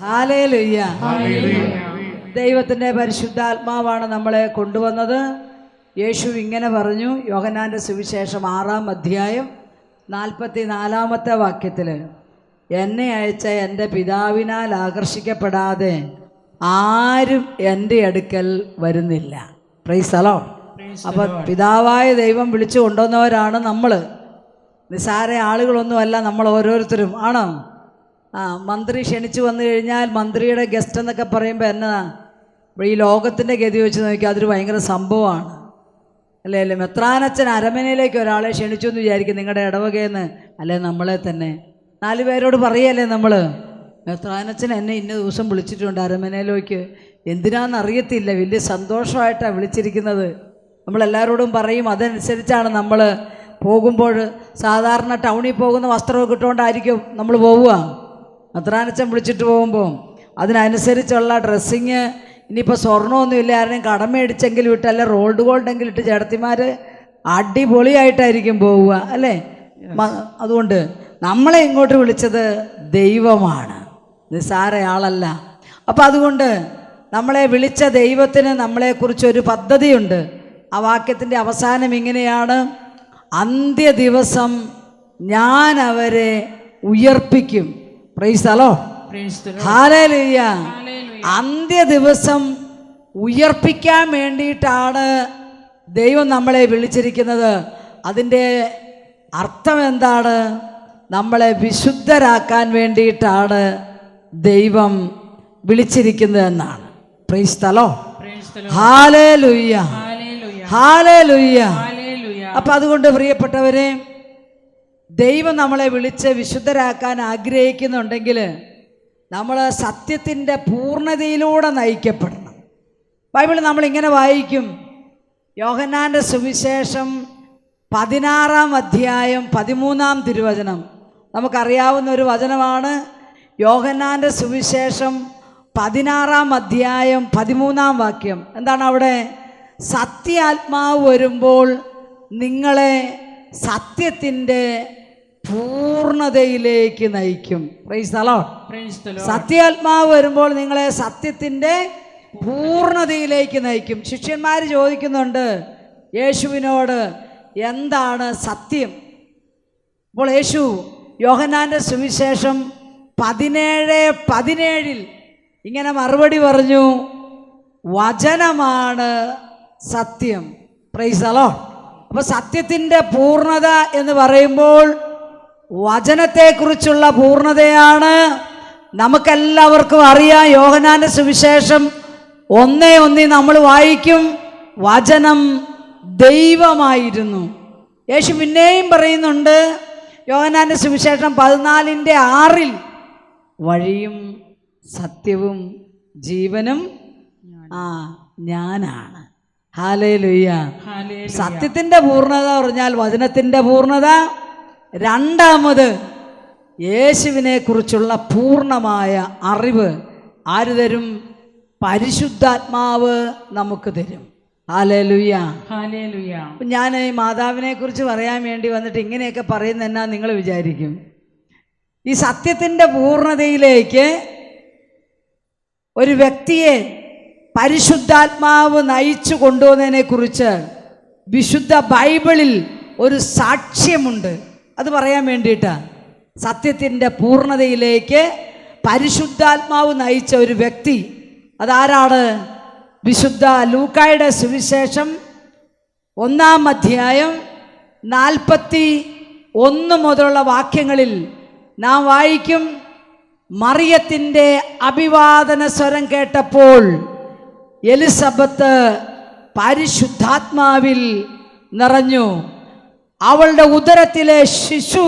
Hallelujah. ദൈവത്തിൻ്റെ പരിശുദ്ധാത്മാവാണ് നമ്മളെ കൊണ്ടുവന്നത്. യേശു ഇങ്ങനെ പറഞ്ഞു, യോഹന്നാൻ്റെ സുവിശേഷം 6-ാം അധ്യായം 44-ാമത്തെ വാക്യത്തിൽ, എന്നെ അയച്ച എൻ്റെ പിതാവിനാൽ ആകർഷിക്കപ്പെടാതെ ആരും എൻ്റെ അടുക്കൽ വരുന്നില്ല. Price the Lord. അപ്പോൾ പിതാവായ ദൈവം വിളിച്ചു കൊണ്ടുവന്നവരാണ് നമ്മൾ. നിസ്സാര ആളുകളൊന്നുമല്ല നമ്മൾ ഓരോരുത്തരും. ആണോ? മന്ത്രി ക്ഷണിച്ചു വന്നു കഴിഞ്ഞാൽ മന്ത്രിയുടെ ഗസ്റ്റ് എന്നൊക്കെ പറയുമ്പോൾ എന്നാ ഈ ലോകത്തിൻ്റെ ഗതി വെച്ച് നോക്കിയാൽ അതൊരു ഭയങ്കര സംഭവമാണ് അല്ലേ? അല്ലേ? മെത്രാനച്ഛൻ അരമനയിലേക്ക് ഒരാളെ ക്ഷണിച്ചു എന്ന് വിചാരിക്കും, നിങ്ങളുടെ ഇടവകയെന്ന്. അല്ലേ? നമ്മളെ തന്നെ 4 പേരോട് പറയല്ലേ നമ്മൾ, മെത്രാനച്ഛൻ എന്നെ ഇന്ന ദിവസം വിളിച്ചിട്ടുണ്ട് അരമനയിലേക്ക്. എന്തിനാണെന്നറിയത്തില്ല, വലിയ സന്തോഷമായിട്ടാണ് വിളിച്ചിരിക്കുന്നത്. നമ്മളെല്ലാവരോടും പറയും. അതനുസരിച്ചാണ് നമ്മൾ പോകുമ്പോൾ. സാധാരണ ടൗണിൽ പോകുന്ന വസ്ത്രമൊക്കെ ഇട്ടുകൊണ്ടായിരിക്കും നമ്മൾ പോവുക. മെത്രാനച്ഛൻ വിളിച്ചിട്ട് പോകുമ്പോൾ അതിനനുസരിച്ചുള്ള ഡ്രസ്സിങ്. ഇനിയിപ്പോൾ സ്വർണ്ണമൊന്നുമില്ല, ആരെയും കടം മേടിച്ചെങ്കിലും ഇട്ട്, അല്ല റോൾഡ് ഗോൾഡെങ്കിലും ഇട്ട് ചേട്ടത്തിമാർ അടിപൊളിയായിട്ടായിരിക്കും പോവുക അല്ലേ? അതുകൊണ്ട് നമ്മളെ ഇങ്ങോട്ട് വിളിച്ചത് ദൈവമാണ്, നിസ്സാരയാളല്ല. അപ്പം അതുകൊണ്ട് നമ്മളെ വിളിച്ച ദൈവത്തിന് നമ്മളെക്കുറിച്ചൊരു പദ്ധതിയുണ്ട്. ആ വാക്യത്തിൻ്റെ അവസാനം ഇങ്ങനെയാണ്, അന്ത്യ ദിവസം ഞാൻ അവരെ ഉയർപ്പിക്കും. Praise the lord. ഹല്ലേലൂയ. അന്ത്യ ദിവസം ഉയർപ്പിക്കാൻ വേണ്ടിയിട്ടാണ് ദൈവം നമ്മളെ വിളിച്ചിരിക്കുന്നത്. അതിൻ്റെ അർത്ഥം എന്താണ്? നമ്മളെ വിശുദ്ധരാക്കാൻ വേണ്ടിയിട്ടാണ് ദൈവം വിളിച്ചിരിക്കുന്നത് എന്നാണ്. Price the lord. Hallelujah. Hallelujah. അപ്പം അതുകൊണ്ട് പ്രിയപ്പെട്ടവരെ, ദൈവം നമ്മളെ വിളിച്ച് വിശുദ്ധരാക്കാൻ ആഗ്രഹിക്കുന്നുണ്ടെങ്കിൽ നമ്മൾ സത്യത്തിൻ്റെ പൂർണ്ണതയിലൂടെ നയിക്കപ്പെടണം. ബൈബിൾ നമ്മളിങ്ങനെ വായിക്കും. യോഹന്നാൻ്റെ സുവിശേഷം 16-ാം അധ്യായം 13-ാം തിരുവചനം നമുക്കറിയാവുന്ന ഒരു വചനമാണ്. യോഹന്നാൻ്റെ സുവിശേഷം 16-ാം അധ്യായം 13-ാം വാക്യം എന്താണ് അവിടെ? സത്യാത്മാവ് വരുമ്പോൾ നിങ്ങളെ സത്യത്തിൻ്റെ പൂർണ്ണതയിലേക്ക് നയിക്കും. Price the Lord. സത്യാത്മാവ് വരുമ്പോൾ നിങ്ങളെ സത്യത്തിൻ്റെ പൂർണ്ണതയിലേക്ക് നയിക്കും. ശിഷ്യന്മാർ ചോദിക്കുന്നുണ്ട് യേശുവിനോട്, എന്താണ് സത്യം? അപ്പോൾ യേശു യോഹന്നാൻ്റെ സുവിശേഷം 17:17 ഇങ്ങനെ മറുപടി പറഞ്ഞു, വചനമാണ് സത്യം. Price the Lord. അപ്പോൾ സത്യത്തിൻ്റെ പൂർണ്ണത എന്ന് പറയുമ്പോൾ വചനത്തെക്കുറിച്ചുള്ള പൂർണ്ണതയാണ്. നമുക്കെല്ലാവർക്കും അറിയാം, യോഹന്നാൻ്റെ സുവിശേഷം 1:1 നമ്മൾ വായിക്കും, വചനം ദൈവമായിരുന്നു. യേശു പിന്നെയും പറയുന്നുണ്ട് യോഹന്നാൻ്റെ സുവിശേഷം 14:6 വഴിയും സത്യവും ജീവനും ഞാനാണ്. ഹല്ലേലൂയ. സത്യത്തിൻ്റെ പൂർണ്ണത പറഞ്ഞാൽ വചനത്തിൻ്റെ പൂർണ്ണത. രണ്ടാമത് യേശുവിനെ കുറിച്ചുള്ള പൂർണ്ണമായ അറിവ് ആര് തരും? പരിശുദ്ധാത്മാവ് നമുക്ക് തരും. ഹല്ലേലൂയ. ഹല്ലേലൂയ. ഞാൻ ഈ മാതാവിനെ കുറിച്ച് പറയാൻ വേണ്ടി വന്നിട്ട് ഇങ്ങനെയൊക്കെ പറയുന്ന എന്നാ നിങ്ങൾ വിചാരിക്കും? ഈ സത്യത്തിൻ്റെ പൂർണ്ണതയിലേക്ക് ഒരു വ്യക്തിയെ പരിശുദ്ധാത്മാവ് നയിച്ചു കൊണ്ടുവന്നതിനെ കുറിച്ച് വിശുദ്ധ ബൈബിളിൽ ഒരു സാക്ഷ്യമുണ്ട്. അത് പറയാൻ വേണ്ടിയിട്ടാണ്. സത്യത്തിൻ്റെ പൂർണ്ണതയിലേക്ക് പരിശുദ്ധാത്മാവ് നയിച്ച ഒരു വ്യക്തി അതാരാണ്? വിശുദ്ധ ലൂക്കായുടെ സുവിശേഷം 1-ാം അധ്യായം 41 മുതലുള്ള വാക്യങ്ങളിൽ നാം വായിക്കും, മറിയത്തിൻ്റെ അഭിവാദന സ്വരം കേട്ടപ്പോൾ എലിസബത്ത് പരിശുദ്ധാത്മാവിൽ നിറഞ്ഞു, അവളുടെ ഉദരത്തിലെ ശിശു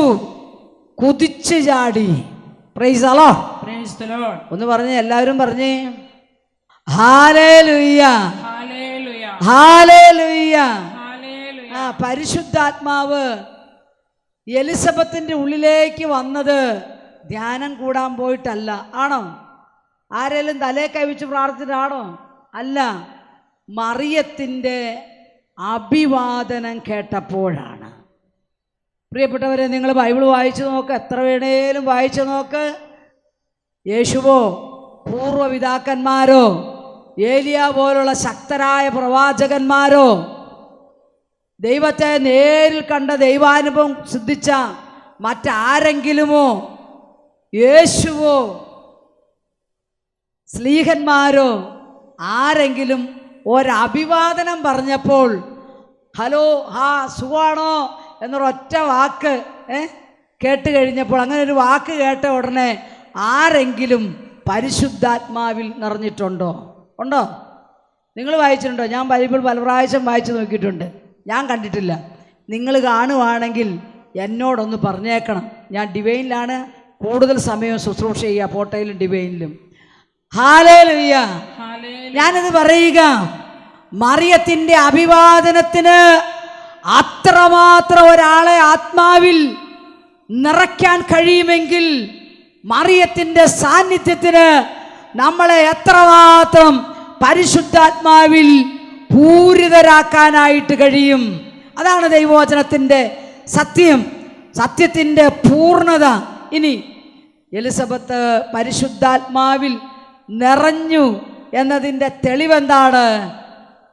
കുതിച്ചു ചാടി. Price the Lord. Price the Lord. ഒന്ന് പറഞ്ഞേ, എല്ലാവരും പറഞ്ഞേ ഹല്ലേലൂയ. ഹല്ലേലൂയ. ഹല്ലേലൂയ. പരിശുദ്ധാത്മാവ് എലിസബത്തിന്റെ ഉള്ളിലേക്ക് വന്നത് ധ്യാനം കൂടാൻ പോയിട്ടല്ല. ആണോ? ആരെങ്കിലും തലേ കൈവച്ച് പ്രാർത്ഥിച്ചിട്ടാണോ? അല്ല, മറിയത്തിൻ്റെ അഭിവാദനം കേട്ടപ്പോഴാണ്. പ്രിയപ്പെട്ടവരെ, നിങ്ങൾ ബൈബിൾ വായിച്ചു നോക്ക്, എത്ര വേണേലും വായിച്ചു നോക്ക്. യേശുവോ പൂർവ്വപിതാക്കന്മാരോ ഏലിയ പോലുള്ള ശക്തരായ പ്രവാചകന്മാരോ ദൈവത്തെ നേരിൽ കണ്ട ദൈവാനുഭവം സിദ്ധിച്ച മറ്റാരെങ്കിലുമോ യേശുവോ സ്ലീഹന്മാരോ ആരെങ്കിലും ഒരഭിവാദനം പറഞ്ഞപ്പോൾ ഹലോ സുഖാണോ എന്നൊരൊറ്റ വാക്ക് കേട്ട് കഴിഞ്ഞപ്പോൾ, അങ്ങനെ ഒരു വാക്ക് കേട്ട ഉടനെ ആരെങ്കിലും പരിശുദ്ധാത്മാവിൽ നിറഞ്ഞിട്ടുണ്ടോ? ഉണ്ടോ? നിങ്ങൾ വായിച്ചിട്ടുണ്ടോ? ഞാൻ ബൈബിൾ പല പ്രാവശ്യം വായിച്ചു നോക്കിയിട്ടുണ്ട്, ഞാൻ കണ്ടിട്ടില്ല. നിങ്ങൾ കാണുവാണെങ്കിൽ എന്നോടൊന്ന് പറഞ്ഞേക്കണം. ഞാൻ ഡിവൈനിലാണ് കൂടുതൽ സമയം ശുശ്രൂഷ ചെയ്യുക, പോട്ടയിലും ഡിവൈനിലും. ഹല്ലേലൂയ. ഞാനത് പറയുക, മറിയത്തിൻ്റെ അഭിവാദനത്തിന് അത്രമാത്രം ഒരാളെ ആത്മാവിൽ നിറയ്ക്കാൻ കഴിയുമെങ്കിൽ മറിയത്തിൻ്റെ സാന്നിധ്യത്തിന് നമ്മളെ എത്രമാത്രം പരിശുദ്ധാത്മാവിൽ പൂരിതരാക്കാനായിട്ട് കഴിയും. അതാണ് ദൈവവചനത്തിൻ്റെ സത്യം, സത്യത്തിൻ്റെ പൂർണ്ണത. ഇനി എലിസബത്ത് പരിശുദ്ധാത്മാവിൽ നിറഞ്ഞു എന്നതിൻ്റെ തെളിവെന്താണ്?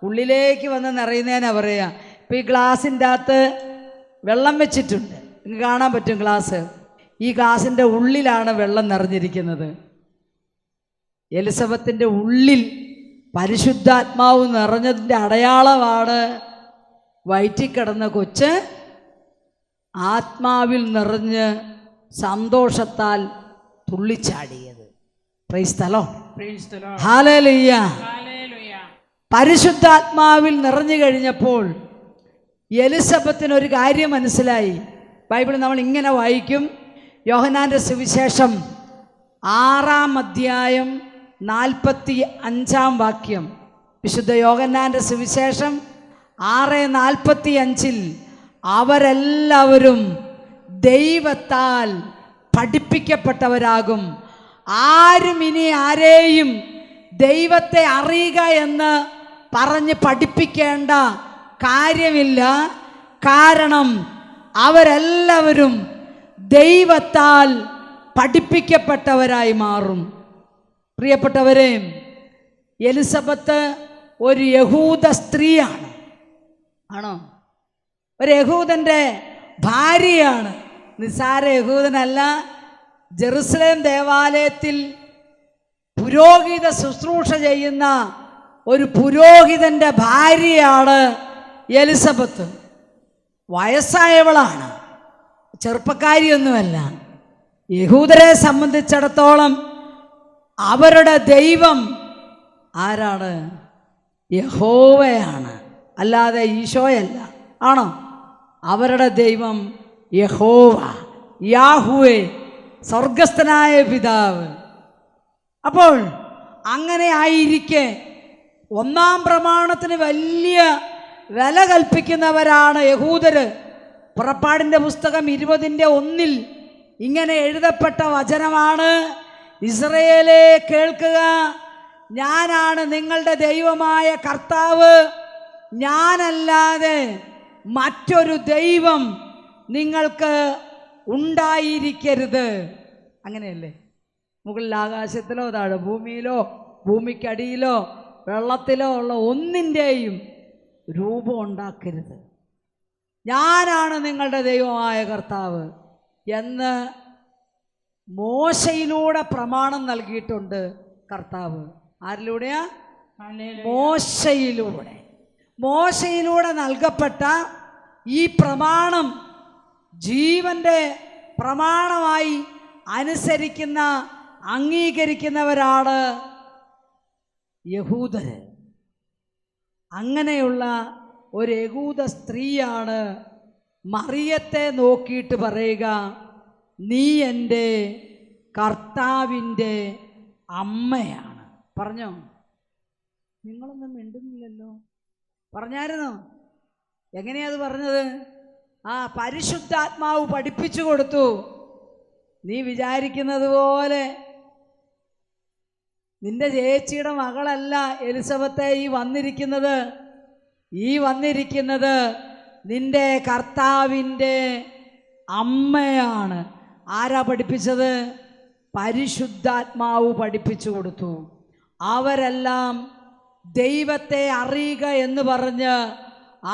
ഉള്ളിലേക്ക് വന്ന് നിറയുന്നതിനാ പറയുക. ഇപ്പം ഈ ഗ്ലാസിൻ്റെ അകത്ത് വെള്ളം വെച്ചിട്ടുണ്ട്, നിങ്ങൾക്ക് കാണാൻ പറ്റും ഗ്ലാസ്. ഈ ഗ്ലാസിൻ്റെ ഉള്ളിലാണ് വെള്ളം നിറഞ്ഞിരിക്കുന്നത്. എലിസബത്തിൻ്റെ ഉള്ളിൽ പരിശുദ്ധാത്മാവ് നിറഞ്ഞതിൻ്റെ അടയാളമാണ് വയറ്റിൽ കിടന്ന കൊച്ച് ആത്മാവിൽ നിറഞ്ഞ് സന്തോഷത്താൽ തുള്ളിച്ചാടിയത്. Praise the lord. ഹല്ലേലൂയ. പരിശുദ്ധാത്മാവിൽ നിറഞ്ഞു കഴിഞ്ഞപ്പോൾ എലിസബത്തിനൊരു കാര്യം മനസ്സിലായി. ബൈബിൾ നമ്മൾ ഇങ്ങനെ വായിക്കും, യോഹന്നാൻ്റെ സുവിശേഷം 6-ാം അധ്യായം 45-ാം വാക്യം. വിശുദ്ധ യോഹന്നാൻ്റെ സുവിശേഷം 6:45 അവരെല്ലാവരും ദൈവത്താൽ പഠിപ്പിക്കപ്പെട്ടവരാകും. ആരും ഇനി ആരെയും ദൈവത്തെ അറിയുക എന്ന് പറഞ്ഞ് പഠിപ്പിക്കേണ്ട കാര്യമില്ല. കാരണം അവരെല്ലാവരും ദൈവത്താൽ പഠിപ്പിക്കപ്പെട്ടവരായി മാറും. പ്രിയപ്പെട്ടവരെ, എലിസബത്ത് ഒരു യഹൂദ സ്ത്രീയാണ്. ആണോ? ഒരു യഹൂദൻ്റെ ഭാര്യയാണ്. നിസ്സാര യഹൂദനല്ല. ജെറുസലേം ദേവാലയത്തിൽ പുരോഹിത ശുശ്രൂഷ ചെയ്യുന്ന ഒരു പുരോഹിതൻ്റെ ഭാര്യയാണ് എലിസബത്ത്. വയസ്സായവളാണ്, ചെറുപ്പക്കാരിയൊന്നുമല്ല. യഹൂദരെ സംബന്ധിച്ചിടത്തോളം അവരുടെ ദൈവം ആരാണ്? യഹോവയാണ്, അല്ലാതെ ഈശോയല്ല. ആണോ? അവരുടെ ദൈവം യഹോവ, യാഹുവേ, സ്വർഗസ്ഥനായ പിതാവ്. അപ്പോൾ അങ്ങനെ ആയിരിക്കെ ഒന്നാം പ്രമാണത്തിന് വലിയ വില കൽപ്പിക്കുന്നവരാണ് യഹൂദര്. പുറപ്പാടിൻ്റെ പുസ്തകം 20:1 ഇങ്ങനെ എഴുതപ്പെട്ട വചനമാണ്: ഇസ്രായേലേ കേൾക്കുക, ഞാനാണ് നിങ്ങളുടെ ദൈവമായ കർത്താവ്, ഞാനല്ലാതെ മറ്റൊരു ദൈവം നിങ്ങൾക്ക് ഉണ്ടായിരിക്കരുത്. അങ്ങനെയല്ലേ? മുകളിൽ ആകാശത്തിലോ താഴെ ഭൂമിയിലോ ഭൂമിക്കടിയിലോ വെള്ളത്തിലോ ഉള്ള ഒന്നിൻ്റെയും രൂപം ഉണ്ടാക്കരുത്. ഞാനാണ് നിങ്ങളുടെ ദൈവമായ കർത്താവ് എന്ന് മോശയിലൂടെ പ്രമാണം നൽകിയിട്ടുണ്ട് കർത്താവ്. ആരിലൂടെയാ? മോശയിലൂടെ. മോശയിലൂടെ നൽകപ്പെട്ട ഈ പ്രമാണം ജീവന്റെ പ്രമാണമായി അനുസരിക്കുന്ന അംഗീകരിക്കുന്നവരാണ് യഹൂദര്. അങ്ങനെയുള്ള ഒരു യഹൂദ സ്ത്രീയാണ് മറിയത്തെ നോക്കിയിട്ട് പറയുക, നീ എൻ്റെ കർത്താവിൻ്റെ അമ്മയാണ്. പറഞ്ഞോ? നിങ്ങളൊന്നും മിണ്ടുന്നില്ലല്ലോ. പറഞ്ഞായിരുന്നോ? എങ്ങനെയാ അത് പറഞ്ഞത്? പരിശുദ്ധാത്മാവ് പഠിപ്പിച്ചു കൊടുത്തു. നീ വിചാരിക്കുന്നത് പോലെ നിന്റെ ചേച്ചിയുടെ മകളല്ല എലിസബത്തെ ഈ വന്നിരിക്കുന്നത് നിന്റെ കർത്താവിൻ്റെ അമ്മയാണ്. ആരാ പഠിപ്പിച്ചത്? പരിശുദ്ധാത്മാവ് പഠിപ്പിച്ചു കൊടുത്തു. അവരെല്ലാം ദൈവത്തെ അറിയുക എന്ന് പറഞ്ഞ്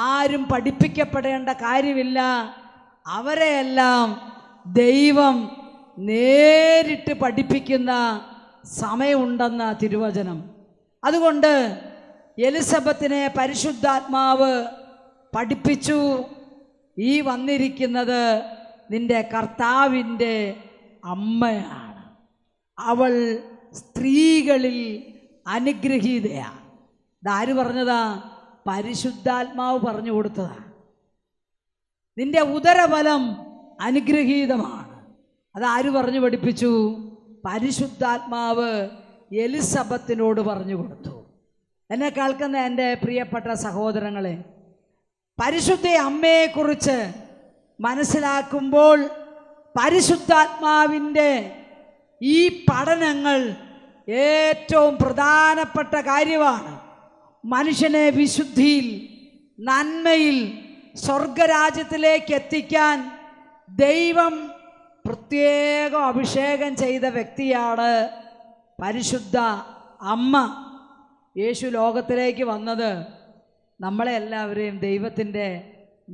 ആരും പഠിപ്പിക്കപ്പെടേണ്ട കാര്യമില്ല. അവരെയെല്ലാം ദൈവം നേരിട്ട് പഠിപ്പിക്കുന്ന സമയമുണ്ടെന്ന തിരുവചനം. അതുകൊണ്ട് എലിസബത്തിനെ പരിശുദ്ധാത്മാവ് പഠിപ്പിച്ചു, ഈ വന്നിരിക്കുന്നത് നിന്റെ കർത്താവിൻ്റെ അമ്മയാണ്, അവൾ സ്ത്രീകളിൽ അനുഗ്രഹീതയാണ്. ഇതാര് പറഞ്ഞതാ? പരിശുദ്ധാത്മാവ് പറഞ്ഞു കൊടുത്തതാ. നിന്റെ ഉദരഫലം അനുഗ്രഹീതമാണ്. അതാര് പറഞ്ഞു പഠിപ്പിച്ചു? പരിശുദ്ധാത്മാവ് എലിസബത്തിനോട് പറഞ്ഞു കൊടുത്തു. എന്നെ കേൾക്കുന്ന എൻ്റെ പ്രിയപ്പെട്ട സഹോദരങ്ങളെ, പരിശുദ്ധ അമ്മയെക്കുറിച്ച് മനസ്സിലാക്കുമ്പോൾ പരിശുദ്ധാത്മാവിൻ്റെ ഈ പഠനങ്ങൾ ഏറ്റവും പ്രധാനപ്പെട്ട കാര്യമാണ്. മനുഷ്യനെ വിശുദ്ധിയിൽ, നന്മയിൽ, സ്വർഗരാജ്യത്തിലേക്ക് എത്തിക്കാൻ ദൈവം പ്രത്യേകം അഭിഷേകം ചെയ്ത വ്യക്തിയാണ് പരിശുദ്ധ അമ്മ. യേശു ലോകത്തിലേക്ക് വന്നത് നമ്മളെ എല്ലാവരെയും ദൈവത്തിൻ്റെ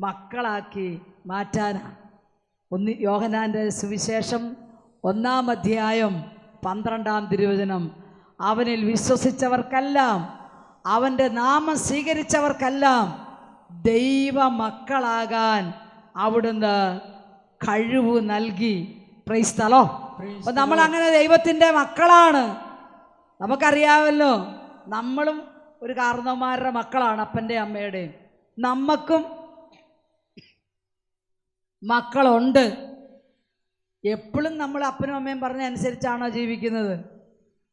മക്കളാക്കി മാറ്റാനാണ്. യോഹന്നാൻ്റെ സുവിശേഷം 1-ാം അധ്യായം 12-ാം തിരുവചനം, അവനിൽ വിശ്വസിച്ചവർക്കെല്ലാം, അവൻ്റെ നാമം സ്വീകരിച്ചവർക്കെല്ലാം ദൈവമക്കളാകാൻ അവിടുന്ന് കഴിവ് നൽകി. Price the Lord. അപ്പോൾ നമ്മളങ്ങനെ ദൈവത്തിൻ്റെ മക്കളാണ്. നമുക്കറിയാമല്ലോ, നമ്മളും ഒരു കാരണവന്മാരുടെ മക്കളാണ്, അപ്പൻ്റെ അമ്മയുടെയും. നമുക്കും മക്കളുണ്ട്. എപ്പോഴും നമ്മൾ അപ്പനും അമ്മയും പറഞ്ഞ അനുസരിച്ചാണോ ജീവിക്കുന്നത്?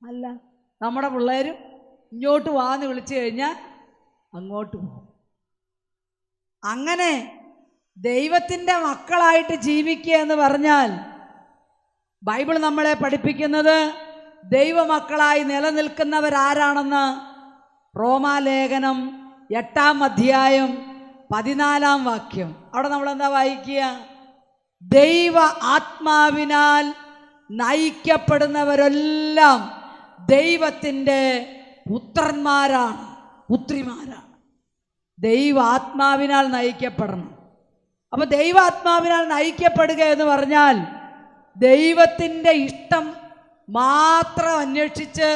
അല്ല. നമ്മുടെ പിള്ളേരും ഇങ്ങോട്ട് വാന്ന് വിളിച്ചു കഴിഞ്ഞാൽ അങ്ങോട്ട് പോകും. അങ്ങനെ ദൈവത്തിൻ്റെ മക്കളായിട്ട് ജീവിക്കുക എന്ന് പറഞ്ഞാൽ ബൈബിൾ നമ്മളെ പഠിപ്പിക്കുന്നത് ദൈവമക്കളായി നിലനിൽക്കുന്നവരാരാണെന്ന് റോമാലേഖനം 8-ാം അധ്യായം 14-ാം വാക്യം. അവിടെ നമ്മളെന്താ വായിക്കുക? ദൈവ ആത്മാവിനാൽ നയിക്കപ്പെടുന്നവരെല്ലാം ദൈവത്തിൻ്റെ പുത്രന്മാരാണ്, പുത്രിമാരാണ്. ദൈവാത്മാവിനാൽ നയിക്കപ്പെടണം. അപ്പോൾ ദൈവാത്മാവിനാൽ നയിക്കപ്പെടുക എന്ന് പറഞ്ഞാൽ ദൈവത്തിൻ്റെ ഇഷ്ടം മാത്രം അന്വേഷിച്ച്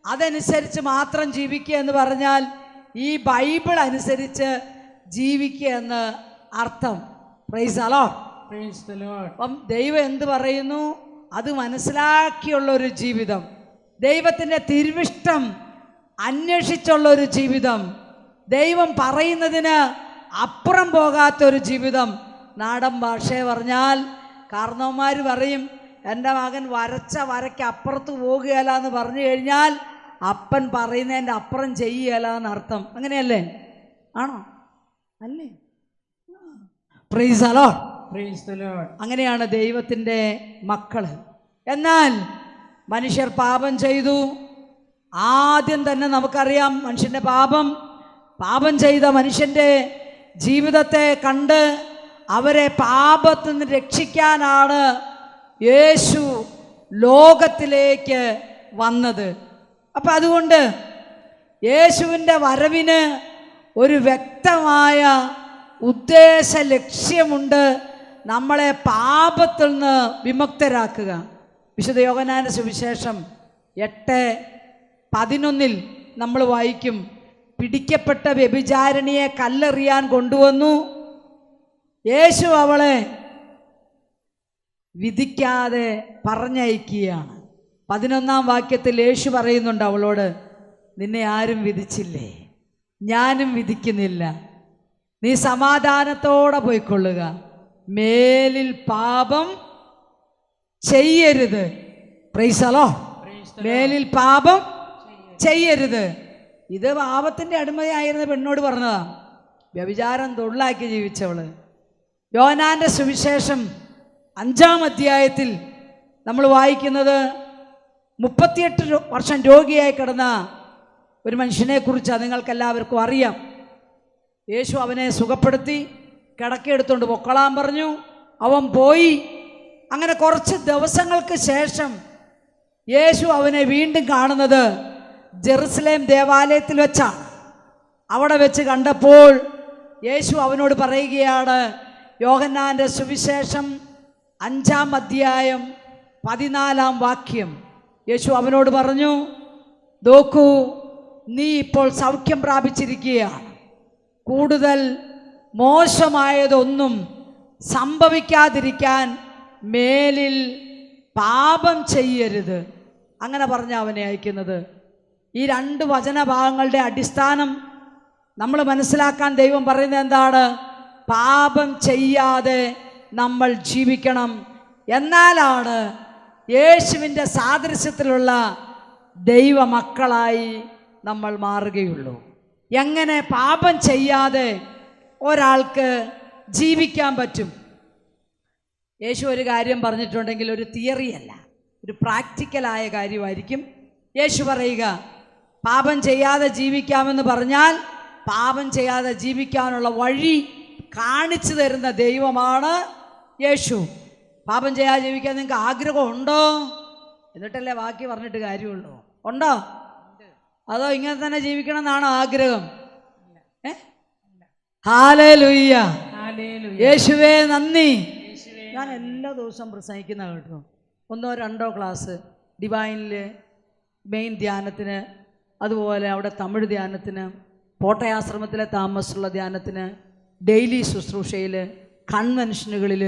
അതനുസരിച്ച് മാത്രം ജീവിക്കുക എന്ന് പറഞ്ഞാൽ ഈ ബൈബിൾ അനുസരിച്ച് ജീവിക്കുക എന്ന് അർത്ഥം. Price the Lord. അപ്പം ദൈവം എന്ത് പറയുന്നു അത് മനസ്സിലാക്കിയുള്ളൊരു ജീവിതം, ദൈവത്തിൻ്റെ തിരുവിഷ്ടം അന്വേഷിച്ചുള്ളൊരു ജീവിതം, ദൈവം പറയുന്നതിന് അപ്പുറം പോകാത്തൊരു ജീവിതം. നാടൻ ഭാഷയെ പറഞ്ഞാൽ കാരണവന്മാർ പറയും, എൻ്റെ മകൻ വരച്ച വരയ്ക്ക് അപ്പുറത്ത് പോകുകയില്ല എന്ന് പറഞ്ഞു കഴിഞ്ഞാൽ അപ്പൻ പറയുന്നതിൻ്റെ അപ്പുറം ചെയ്യുകയില്ല എന്നർത്ഥം. അങ്ങനെയല്ലേ? ആണോ? അല്ലേ? Price the Lord. അങ്ങനെയാണ് ദൈവത്തിൻ്റെ മക്കൾ. എന്നാൽ മനുഷ്യർ പാപം ചെയ്തു. ആദ്യം തന്നെ നമുക്കറിയാം, മനുഷ്യൻ്റെ പാപം ചെയ്ത മനുഷ്യൻ്റെ ജീവിതത്തെ കണ്ട് അവരെ പാപത്തിൽ നിന്ന് രക്ഷിക്കാനാണ് യേശു ലോകത്തിലേക്ക് വന്നത്. അപ്പം അതുകൊണ്ട് യേശുവിൻ്റെ വരവിന് ഒരു വ്യക്തമായ ഉദ്ദേശ ലക്ഷ്യമുണ്ട്, നമ്മളെ പാപത്തിൽ നിന്ന് വിമുക്തരാക്കുക. വിശുദ്ധ യോഹന്നാന്റെ സുവിശേഷം 8:11 നമ്മൾ വായിക്കും, പിടിക്കപ്പെട്ട വ്യഭിചാരിണിയെ കല്ലെറിയാൻ കൊണ്ടുവന്നു. യേശു അവളെ വിധിക്കാതെ പറഞ്ഞയക്കുകയാണ്. 11-ാം വാക്യത്തിൽ യേശു പറയുന്നുണ്ട് അവളോട്, നിന്നെ ആരും വിധിച്ചില്ലേ? ഞാനും വിധിക്കുന്നില്ല. നീ സമാധാനത്തോടെ പോയിക്കൊള്ളുക. മേലിൽ പാപം ചെയ്യരുത്. Price the Lord. മേലിൽ പാപം ചെയ്യരുത്. ഇത് പാപത്തിൻ്റെ അടിമയായിരുന്ന പെണ്ണോട് പറഞ്ഞതാ, വ്യഭിചാരം തൊഴിലാക്കി ജീവിച്ചവള്. യോഹന്നാന്റെ സുവിശേഷം 5-ാം അധ്യായത്തിൽ നമ്മൾ വായിക്കുന്നത് 38 വർഷം രോഗിയായി കിടന്ന ഒരു മനുഷ്യനെ കുറിച്ചാണ്. നിങ്ങൾക്കെല്ലാവർക്കും അറിയാം. യേശു അവനെ സുഖപ്പെടുത്തി കിടക്കെടുത്തുകൊണ്ട് പൊക്കളാൻ പറഞ്ഞു. അവൻ പോയി. അങ്ങനെ കുറച്ച് ദിവസങ്ങൾക്ക് ശേഷം യേശു അവനെ വീണ്ടും കാണുന്നത് ജെറുസലേം ദേവാലയത്തിൽ വെച്ചാണ്. അവിടെ വെച്ച് കണ്ടപ്പോൾ യേശു അവനോട് പറയുകയാണ്, യോഹന്നാൻ്റെ സുവിശേഷം 5-ാം അധ്യായം 14-ാം വാക്യം. യേശു അവനോട് പറഞ്ഞു, നോക്കൂ, നീ ഇപ്പോൾ സൗഖ്യം പ്രാപിച്ചിരിക്കുകയാണ്. കൂടുതൽ മോശമായതൊന്നും സംഭവിക്കാതിരിക്കാൻ മേലിൽ പാപം ചെയ്യരുത്. അങ്ങനെ പറഞ്ഞ അവനെ അയക്കുന്നത്. ഈ 2 വചനഭാഗങ്ങളുടെ അടിസ്ഥാനം നമ്മൾ മനസ്സിലാക്കാൻ ദൈവം പറയുന്നത് എന്താണ്? പാപം ചെയ്യാതെ നമ്മൾ ജീവിക്കണം. എന്നാലാണ് യേശുവിൻ്റെ സാദൃശ്യത്തിലുള്ള ദൈവമക്കളായി നമ്മൾ മാറുകയുള്ളൂ. എങ്ങനെ പാപം ചെയ്യാതെ ഒരാൾക്ക് ജീവിക്കാൻ പറ്റും? യേശു ഒരു കാര്യം പറഞ്ഞിട്ടുണ്ടെങ്കിൽ ഒരു തിയറിയല്ല, ഒരു പ്രാക്ടിക്കലായ കാര്യമായിരിക്കും യേശു പറയുക. പാപം ചെയ്യാതെ ജീവിക്കാമെന്ന് പറഞ്ഞാൽ പാപം ചെയ്യാതെ ജീവിക്കാനുള്ള വഴി കാണിച്ചു തരുന്ന ദൈവമാണ് യേശു. പാപം ചെയ്യാതെ ജീവിക്കാൻ നിങ്ങൾക്ക് ആഗ്രഹമുണ്ടോ? എന്നിട്ടല്ലേ ബാക്കി പറഞ്ഞിട്ട് കാര്യമുള്ളൂ. ഉണ്ടോ? അതോ ഇങ്ങനെ തന്നെ ജീവിക്കണം എന്നാണോ ആഗ്രഹം? ഹല്ലേലൂയ, യേശുവേ നന്ദി. ഞാൻ എല്ലാ ദിവസവും പ്രസംഗിക്കുന്ന കേട്ടോ, 1-2 ക്ലാസ് ഡിവൈനിൽ മെയിൻ ധ്യാനത്തിന്, അതുപോലെ അവിടെ തമിഴ് ധ്യാനത്തിന്, കോട്ടയാശ്രമത്തിലെ താമസമുള്ള ധ്യാനത്തിന്, ഡെയിലി ശുശ്രൂഷയിൽ, കൺവെൻഷനുകളിൽ.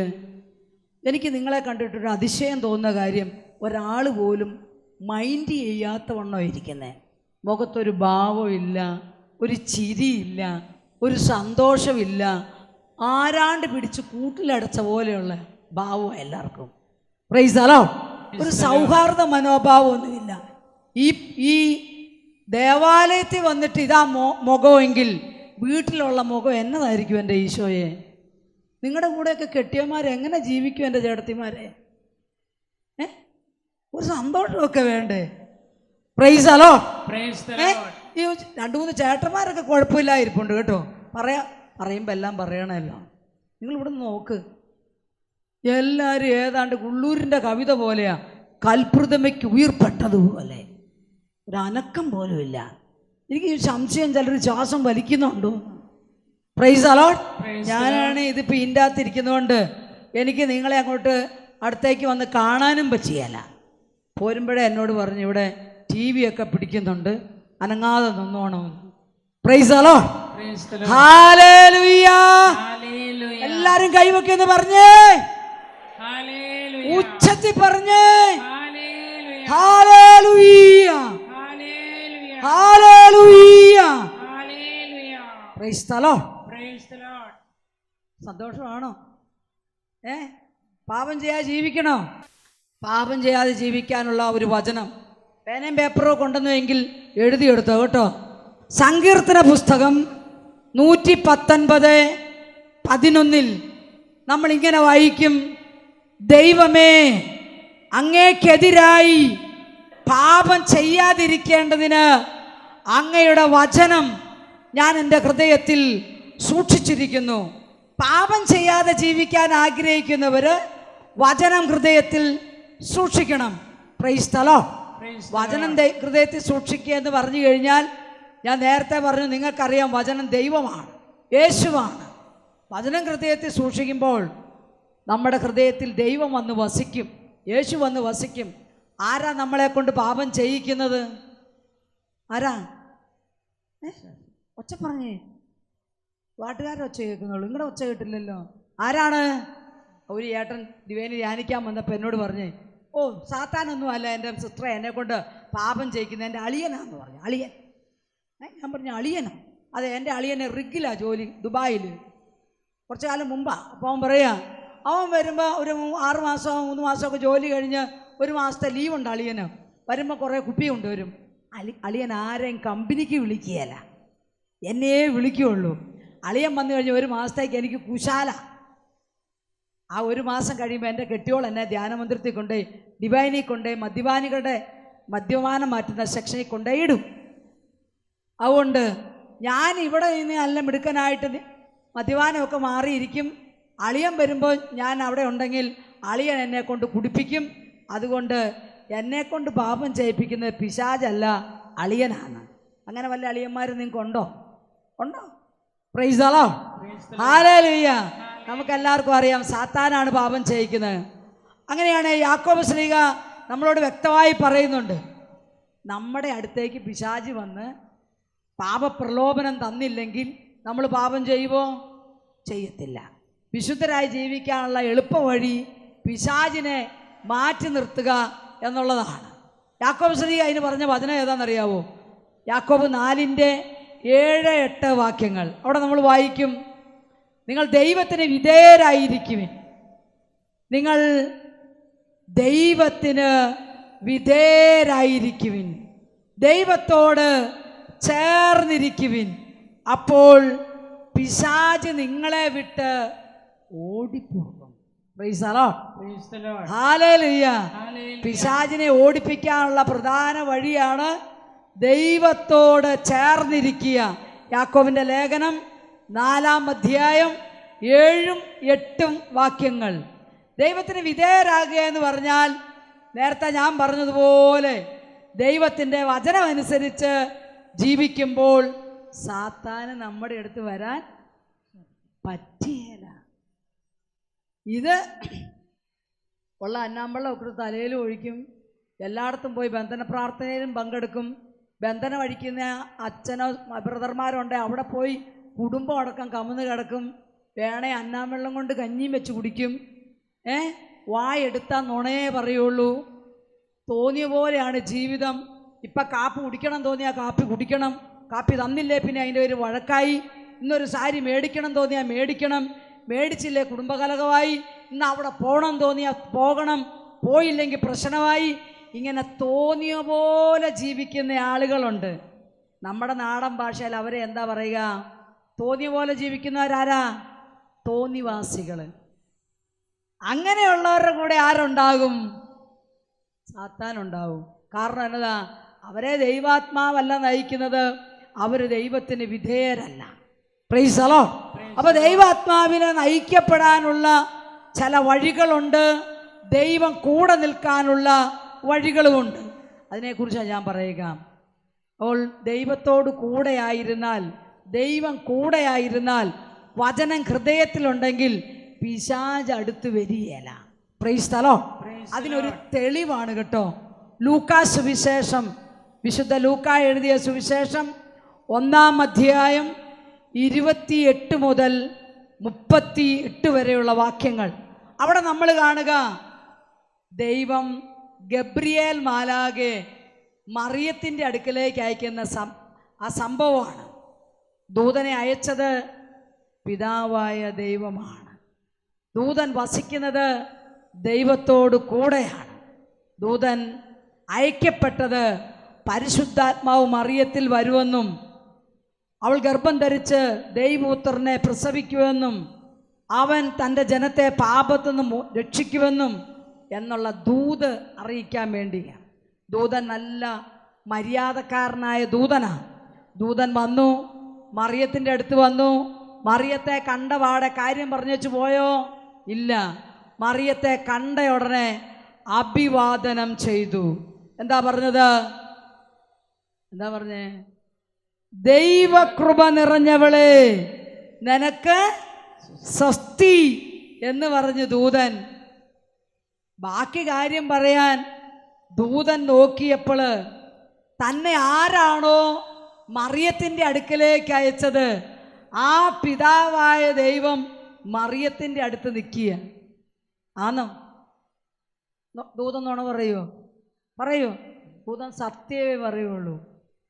എനിക്ക് നിങ്ങളെ കണ്ടിട്ടൊരു അതിശയം തോന്നുന്ന കാര്യം, ഒരാൾ പോലും മൈൻഡ് ചെയ്യാത്ത വണ്ണം ഇരിക്കുന്നത്. മുഖത്തൊരു ഭാവമില്ല, ഒരു ചിരിയില്ല, ഒരു സന്തോഷമില്ല, ആരാണ്ട് പിടിച്ച് കൂട്ടിലടച്ച പോലെയുള്ള ഭാവം എല്ലാവർക്കും. Price the Lord. ഒരു സൗഹാർദ്ദ മനോഭാവമൊന്നുമില്ല. ഈ ദേവാലയത്തിൽ വന്നിട്ട് ഇതാ മുഖമെങ്കിൽ വീട്ടിലുള്ള മുഖം എന്നതായിരിക്കും എൻ്റെ ഈശോയെ? നിങ്ങളുടെ കൂടെയൊക്കെ കെട്ടിയന്മാരെങ്ങനെ ജീവിക്കും എൻ്റെ ചേട്ടത്തിമാരെ? ഒരു സന്തോഷമൊക്കെ വേണ്ടേ? Price the Lord. ഈ 2-3 ചേട്ടന്മാരൊക്കെ കുഴപ്പമില്ലായിരിപ്പുണ്ട് കേട്ടോ. പറയുമ്പോൾ എല്ലാം പറയണമല്ലോ. നിങ്ങളിവിടെ നോക്ക്, എല്ലാവരും ഏതാണ്ട് ഉള്ളൂരിൻ്റെ കവിത പോലെയാ, കൽപ്രതിമയ്ക്ക് ഉയിർപ്പെട്ടതുപോലെ, ഒരു അനക്കം പോലും ഇല്ല. എനിക്ക് സംശയം, ചിലർ ശ്വാസം വലിക്കുന്നുണ്ടോ? Price the Lord. ഞാനാണ് ഇതിപ്പോൾ ഇതിൻ്റെ അകത്തിരിക്കുന്നതുകൊണ്ട് എനിക്ക് നിങ്ങളെ അങ്ങോട്ട് അടുത്തേക്ക് വന്ന് കാണാനും പറ്റിയല്ല. പോരുമ്പോഴേ എന്നോട് പറഞ്ഞു, ഇവിടെ TV ഒക്കെ പിടിക്കുന്നുണ്ട്, അനങ്ങാതെ നിന്നോണമെന്ന്. Praise the lord. ഹല്ലേലൂയ. എല്ലാരും കൈവക്കെന്ന് പറഞ്ഞേ, ഉച്ചത്തിൽ പറഞ്ഞേ, hallelujah, hallelujah. Praise the lord. സന്തോഷമാണോ? പാപം ചെയ്യാതെ ജീവിക്കണോ? പാപം ചെയ്യാതെ ജീവിക്കാനുള്ള ഒരു വചനം പേനയും പേപ്പറോ കൊണ്ടുവന്നുവെങ്കിൽ എഴുതിയെടുത്തോ കേട്ടോ. സങ്കീർത്തന പുസ്തകം 119:11 നമ്മളിങ്ങനെ വായിക്കും, ദൈവമേ, അങ്ങേക്കെതിരായി പാപം ചെയ്യാതിരിക്കേണ്ടതിന് അങ്ങയുടെ വചനം ഞാൻ എൻ്റെ ഹൃദയത്തിൽ സൂക്ഷിച്ചിരിക്കുന്നു. പാപം ചെയ്യാതെ ജീവിക്കാൻ ആഗ്രഹിക്കുന്നവർ വചനം ഹൃദയത്തിൽ സൂക്ഷിക്കണം. Price the Lord. വചനം ഹൃദയത്തിൽ സൂക്ഷിക്കുക എന്ന് പറഞ്ഞു കഴിഞ്ഞാൽ, ഞാൻ നേരത്തെ പറഞ്ഞു, നിങ്ങൾക്കറിയാം വചനം ദൈവമാണ്, യേശുവാണ്. വചനം ഹൃദയത്തിൽ സൂക്ഷിക്കുമ്പോൾ നമ്മുടെ ഹൃദയത്തിൽ ദൈവം വന്ന് വസിക്കും, യേശു വന്ന് വസിക്കും. ആരാ നമ്മളെ കൊണ്ട് പാപം ചെയ്യിക്കുന്നത്? ആരാ? ഒച്ച പറഞ്ഞേ, വാട്ടുകാരെ ഒച്ച കേൾക്കുന്നുള്ളൂ, നിങ്ങളുടെ ഒച്ച കേട്ടില്ലല്ലോ. ആരാണ്? ഒരു ഏട്ടൻ ദിവ്യനെ ധ്യാനിക്കാൻ വന്നപ്പോൾ എന്നോട് പറഞ്ഞേ, ഓ സാത്താനൊന്നും അല്ല എൻ്റെ സിസ്റ്ററെ എന്നെ കൊണ്ട് പാപം ചെയ്യിക്കുന്നത്, എൻ്റെ അളിയനാന്ന് പറഞ്ഞു. അളിയൻ? ഞാൻ പറഞ്ഞു അളിയനോ? അതെ, എൻ്റെ അളിയനെ റിഗിലാണ് ജോലി, ദുബായിൽ, കുറച്ച് കാലം മുമ്പാണ്. അപ്പോൾ അവൻ പറയാ, അവൻ വരുമ്പോൾ ഒരു 6 മാസമോ 3 മാസമൊക്കെ ജോലി കഴിഞ്ഞ് 1 മാസത്തെ ലീവുണ്ട് അളിയന്. വരുമ്പോൾ കുറേ കുപ്പി കൊണ്ടുവരും. അളിയൻ ആരെയും കമ്പനിക്ക് വിളിക്കുകയല്ല, എന്നെ വിളിക്കുകയുള്ളൂ. അളിയൻ വന്നു കഴിഞ്ഞ് 1 മാസത്തേക്ക് എനിക്ക് കുശാല. ആ 1 മാസം കഴിയുമ്പോൾ എൻ്റെ കെട്ടിയോൾ എന്നെ ധ്യാനമന്ദിരത്തിൽ കൊണ്ടുപോയി, ഡിവൈനിൽ കൊണ്ടുപോയി, മദ്യപാനികളുടെ മദ്യപാനം മാറ്റുന്ന സെക്ഷനിൽ കൊണ്ടുപോയിടും. അതുകൊണ്ട് ഞാൻ ഇവിടെ നിന്ന് നല്ല മിടുക്കനായിട്ട് മദ്യപാനമൊക്കെ മാറിയിരിക്കും. അളിയൻ വരുമ്പോൾ ഞാൻ അവിടെ ഉണ്ടെങ്കിൽ അളിയൻ എന്നെ കൊണ്ട് കുടിപ്പിക്കും. അതുകൊണ്ട് എന്നെക്കൊണ്ട് പാപം ചെയ്യിപ്പിക്കുന്നത് പിശാചല്ല, അളിയനാണ്. അങ്ങനെ വല്ല അളിയന്മാരും നിങ്ങൾക്ക് ഉണ്ടോ? Price the lord, hallelujah. നമുക്കെല്ലാവർക്കും അറിയാം സാത്താനാണ് പാപം ചെയ്യിക്കുന്നത്. അങ്ങനെയാണ് യാക്കോബ് ശ്ലീഹ നമ്മളോട് വ്യക്തമായി പറയുന്നുണ്ട്, നമ്മുടെ അടുത്തേക്ക് പിശാച് വന്ന് പാപപ്രലോഭനം തന്നില്ലെങ്കിൽ നമ്മൾ പാപം ചെയ്യുമോ? ചെയ്യത്തില്ല. വിശുദ്ധരായി ജീവിക്കാനുള്ള എളുപ്പ വഴി പിശാചിനെ മാറ്റി നിർത്തുക എന്നുള്ളതാണ്. യാക്കോബ് ശ്ലീഹ അതിന് പറഞ്ഞ വചനം ഏതാണെന്നറിയാവോ? യാക്കോബ് 4:7-8 വാക്യങ്ങൾ. അവിടെ നമ്മൾ വായിക്കും, നിങ്ങൾ ദൈവത്തിന് വിധേയരായിരിക്കുവിൻ, നിങ്ങൾ ദൈവത്തിന് വിധേയരായിരിക്കുവിൻ, ദൈവത്തോട് ചേർന്നിരിക്കുവിൻ, അപ്പോൾ പിശാച് നിങ്ങളെ വിട്ട് ഓടിപ്പോകും. Praise the lord, hallelujah. പിശാചിനെ ഓടിപ്പിക്കാനുള്ള പ്രധാന വഴിയാണ് ദൈവത്തോട് ചേർന്നിരിക്കുക. യാക്കോബിന്റെ ലേഖനം 4:7-8 വാക്യങ്ങൾ. ദൈവത്തിന് വിധേയരാകുക എന്ന് പറഞ്ഞാൽ നേരത്തെ ഞാൻ പറഞ്ഞതുപോലെ ദൈവത്തിൻ്റെ വചനമനുസരിച്ച് ജീവിക്കുമ്പോൾ സാത്താന് നമ്മുടെ അടുത്ത് വരാൻ പറ്റിയല്ല. ഇത് ഉള്ള അന്നാമ്പള്ളം ഒക്കെ തലയിലും ഒഴിക്കും, എല്ലായിടത്തും പോയി ബന്ധന പ്രാർത്ഥനയിലും പങ്കെടുക്കും. ബന്ധനം അഴിക്കുന്ന അച്ഛനോ ബ്രദർമാരുണ്ട്, അവിടെ പോയി കുടുംബം അടക്കം കമന്ന് കിടക്കും. വേണേ അന്നാമ്പള്ളം കൊണ്ട് കഞ്ഞിയും വെച്ച് കുടിക്കും. വായെടുത്താൽ നുണയേ പറയുള്ളൂ. തോന്നിയ പോലെയാണ് ജീവിതം. ഇപ്പം കാപ്പി കുടിക്കണം തോന്നിയാൽ കാപ്പി കുടിക്കണം, കാപ്പി തന്നില്ലേ പിന്നെ അതിൻ്റെ ഒരു വഴക്കായി. ഇന്നൊരു സാരി മേടിക്കണം തോന്നിയാൽ മേടിക്കണം, മേടിച്ചില്ലേ കുടുംബകലഹമായി. ഇന്ന് അവിടെ പോകണം തോന്നിയാൽ പോകണം, പോയില്ലെങ്കിൽ പ്രശ്നമായി. ഇങ്ങനെ തോന്നിയ പോലെ ജീവിക്കുന്ന ആളുകളുണ്ട്. നമ്മുടെ നാടൻ ഭാഷയിൽ അവരെ എന്താ പറയുക? തോന്നിയ പോലെ ജീവിക്കുന്നവരാരാ? തോന്നിവാസികൾ. അങ്ങനെയുള്ളവരുടെ കൂടെ ആരുണ്ടാകും? സാത്താനുണ്ടാവും. കാരണം എന്നതാ? അവരെ ദൈവാത്മാവല്ല നയിക്കുന്നത്, അവർ ദൈവത്തിന് വിധേയരല്ല. Price the Lord. അപ്പോൾ ദൈവാത്മാവിനെ നയിക്കപ്പെടാനുള്ള ചില വഴികളുണ്ട്, ദൈവം കൂടെ നിൽക്കാനുള്ള വഴികളുമുണ്ട്. അതിനെക്കുറിച്ചാണ് ഞാൻ പറയുക. അപ്പോൾ ദൈവത്തോട് കൂടെയായിരുന്നാൽ, ദൈവം കൂടെയായിരുന്നാൽ, വചനം ഹൃദയത്തിലുണ്ടെങ്കിൽ പിശാച് അടുത്ത് വരികയില്ല. Price the Lord. അതിനൊരു തെളിവാണ് കേട്ടോ ലൂക്കാ സുവിശേഷം. വിശുദ്ധ ലൂക്കാ എഴുതിയ സുവിശേഷം 1-28 മുതൽ 38 വരെയുള്ള വാക്യങ്ങൾ. അവിടെ നമ്മൾ കാണുക, ദൈവം ഗബ്രിയേൽ മാലാഖയെ മറിയത്തിൻ്റെ അടുക്കലേക്ക് അയക്കുന്ന ആ സംഭവമാണ്. ദൂതനെ അയച്ചത് പിതാവായ ദൈവമാണ്. ദൂതൻ വസിക്കുന്നത് ദൈവത്തോട് കൂടെയാണ്. ദൂതൻ അയക്കപ്പെട്ടത് പരിശുദ്ധാത്മാവ് മറിയത്തിൽ വരുമെന്നും അവൾ ഗർഭം ധരിച്ച് ദൈവപുത്രനെ പ്രസവിക്കുമെന്നും അവൻ തൻ്റെ ജനത്തെ പാപത്തു നിന്ന് രക്ഷിക്കുമെന്നും എന്നുള്ള ദൂത് അറിയിക്കാൻ വേണ്ടിയാണ്. ദൂതൻ നല്ല മര്യാദക്കാരനായ ദൂതനാണ്. ദൂതൻ വന്നു, മറിയത്തിൻ്റെ അടുത്ത് വന്നു. മറിയത്തെ കണ്ടപാടെ കാര്യം പറഞ്ഞു വെച്ച് പോയോ? ഇല്ല. മറിയത്തെ കണ്ട ഉടനെ അഭിവാദനം ചെയ്തു. എന്താ പറഞ്ഞത്? എന്താ പറഞ്ഞേ? ദൈവകൃപ നിറഞ്ഞവളെ നിനക്ക് സ്വസ്തി എന്ന് പറഞ്ഞു ദൂതൻ. ബാക്കി കാര്യം പറയാൻ ദൂതൻ നോക്കിയപ്പോൾ തന്നെ ആരാണോ മറിയത്തിൻ്റെ അടുക്കലേക്ക് അയച്ചത് ആ പിതാവായ ദൈവം മറിയത്തിൻ്റെ അടുത്ത് നിൽക്കുക. ആണോ? ദൂതൻ നുണ പറയോ? ദൂതൻ സത്യമേ പറയുള്ളൂ.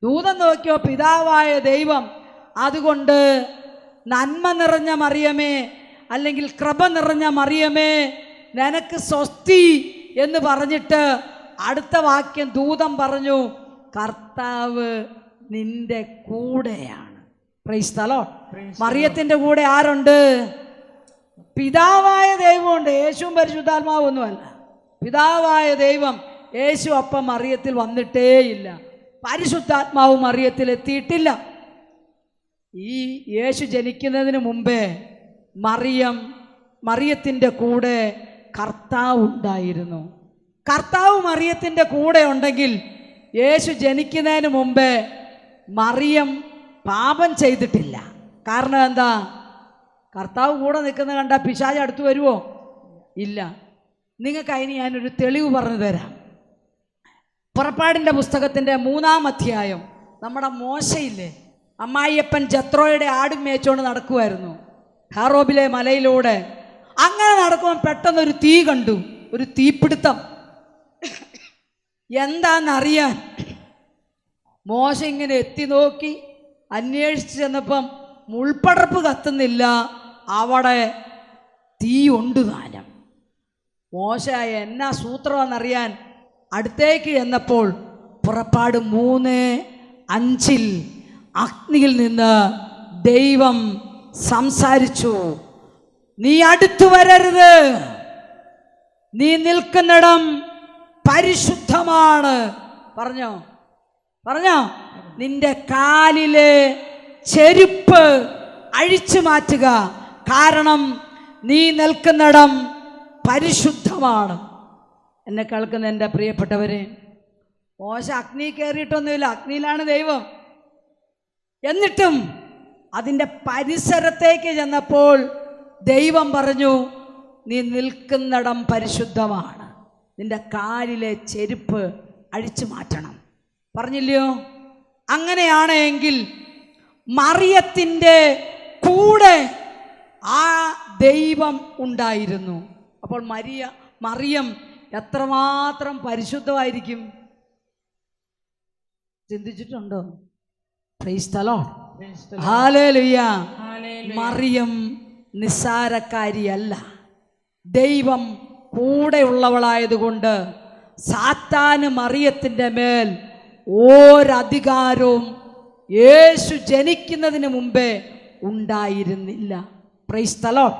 ദൂതൻ നോക്കിയോ പിതാവായ ദൈവം. അതുകൊണ്ട് നന്മ നിറഞ്ഞ മറിയമേ, അല്ലെങ്കിൽ കൃപ നിറഞ്ഞ മറിയമേ നിനക്ക് സ്വസ്തി എന്ന് പറഞ്ഞിട്ട് അടുത്ത വാക്യം ദൂതൻ പറഞ്ഞു, കർത്താവ് നിന്റെ കൂടെയാണ്. Price the Lord. മറിയത്തിൻ്റെ കൂടെ ആരുണ്ട്? പിതാവായ ദൈവമുണ്ട്. യേശുവും പരിശുദ്ധാത്മാവും ഒന്നുമല്ല, പിതാവായ ദൈവം. യേശു അപ്പം മറിയത്തിൽ വന്നിട്ടേയില്ല, പരിശുദ്ധാത്മാവ് മറിയത്തിൽ എത്തിയിട്ടില്ല. ഈ യേശു ജനിക്കുന്നതിന് മുമ്പേ മറിയത്തിൻ്റെ കൂടെ കർത്താവ് ഉണ്ടായിരുന്നു. കർത്താവ് മറിയത്തിൻ്റെ കൂടെ ഉണ്ടെങ്കിൽ യേശു ജനിക്കുന്നതിന് മുമ്പേ മറിയം പാപം ചെയ്തിട്ടില്ല. കാരണം എന്താ? കർത്താവ് കൂടെ നിൽക്കുന്ന കണ്ട പിശാച് അടുത്ത് വരുമോ? ഇല്ല. നിങ്ങൾക്ക് അതിന് ഞാനൊരു തെളിവ് പറഞ്ഞു തരാം. പുറപ്പാടിൻ്റെ പുസ്തകത്തിൻ്റെ 3-ാം അധ്യായം. നമ്മുടെ മോശയില്ലേ, അമ്മായിയപ്പൻ ജത്രോയുടെ ആടും മേച്ചുകൊണ്ട് നടക്കുമായിരുന്നു ഹാറോബിലെ മലയിലൂടെ. അങ്ങനെ നടക്കുമ്പോൾ പെട്ടെന്നൊരു തീ കണ്ടു, ഒരു തീപിടുത്തം. എന്താണെന്നറിയാൻ മോശ ഇങ്ങനെ എത്തി നോക്കി അന്വേഷിച്ച് ചെന്നപ്പം മുൾപ്പടർപ്പ് കത്തുന്നില്ല, അവിടെ തീ ഉണ്ട് താനും. മോശ എന്നാ സൂത്രമെന്നറിയാൻ അടുത്തേക്ക് ചെന്നപ്പോൾ പുറപ്പാട് 3:5 അഗ്നിയിൽ നിന്ന് ദൈവം സംസാരിച്ചു, നീ അടുത്തു വരരുത്, നീ നിൽക്കുന്നിടം പരിശുദ്ധമാണ്. പറഞ്ഞോ? നിന്റെ കാലിലെ ചെരുപ്പ് അഴിച്ചു മാറ്റുക, കാരണം നീ നിൽക്കുന്നിടം പരിശുദ്ധമാണ്. എന്നെ കേൾക്കുന്ന എൻ്റെ പ്രിയപ്പെട്ടവരെ, മോശ അഗ്നി കയറിയിട്ടൊന്നുമില്ല, അഗ്നിയിലാണ് ദൈവം. എന്നിട്ടും അതിൻ്റെ പരിസരത്തേക്ക് ചെന്നപ്പോൾ ദൈവം പറഞ്ഞു, നീ നിൽക്കുന്നിടം പരിശുദ്ധമാണ്, നിന്റെ കാലിലെ ചെരുപ്പ് അഴിച്ചു മാറ്റണം. പറഞ്ഞില്ലയോ? അങ്ങനെയാണെങ്കിൽ മറിയത്തിൻ്റെ കൂടെ ആ ദൈവം ഉണ്ടായിരുന്നു. അപ്പോൾ മറിയം എത്രമാത്രം പരിശുദ്ധമായിരിക്കും? ചിന്തിച്ചിട്ടുണ്ടോ? Praise the lord. ഹല്ലേലൂയ. മറിയം നിസ്സാരക്കാരിയല്ല. ദൈവം കൂടെയുള്ളവളായതുകൊണ്ട് സാത്താന് മറിയത്തിൻ്റെ മേൽ ഒരധികാരവും യേശു ജനിക്കുന്നതിന് മുമ്പേ ഉണ്ടായിരുന്നില്ല. Price the Lord.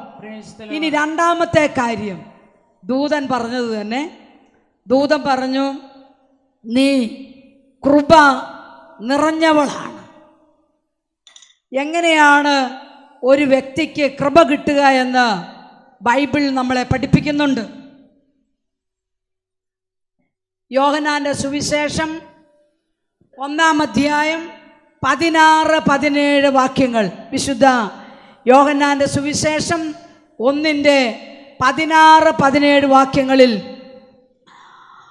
ഇനി രണ്ടാമത്തെ കാര്യം, ദൂതൻ പറഞ്ഞത് തന്നെ. ദൂതൻ പറഞ്ഞു, നീ കൃപ നിറഞ്ഞവളാണ്. എങ്ങനെയാണ് ഒരു വ്യക്തിക്ക് കൃപ കിട്ടുക എന്ന് ബൈബിൾ നമ്മളെ പഠിപ്പിക്കുന്നുണ്ട്. യോഹന്നാന്റെ സുവിശേഷം 1-ാം അധ്യായം 16-17 വാക്യങ്ങൾ. വിശുദ്ധ യോഹന്നാന്റെ സുവിശേഷം 1:16-17 വാക്യങ്ങളിൽ,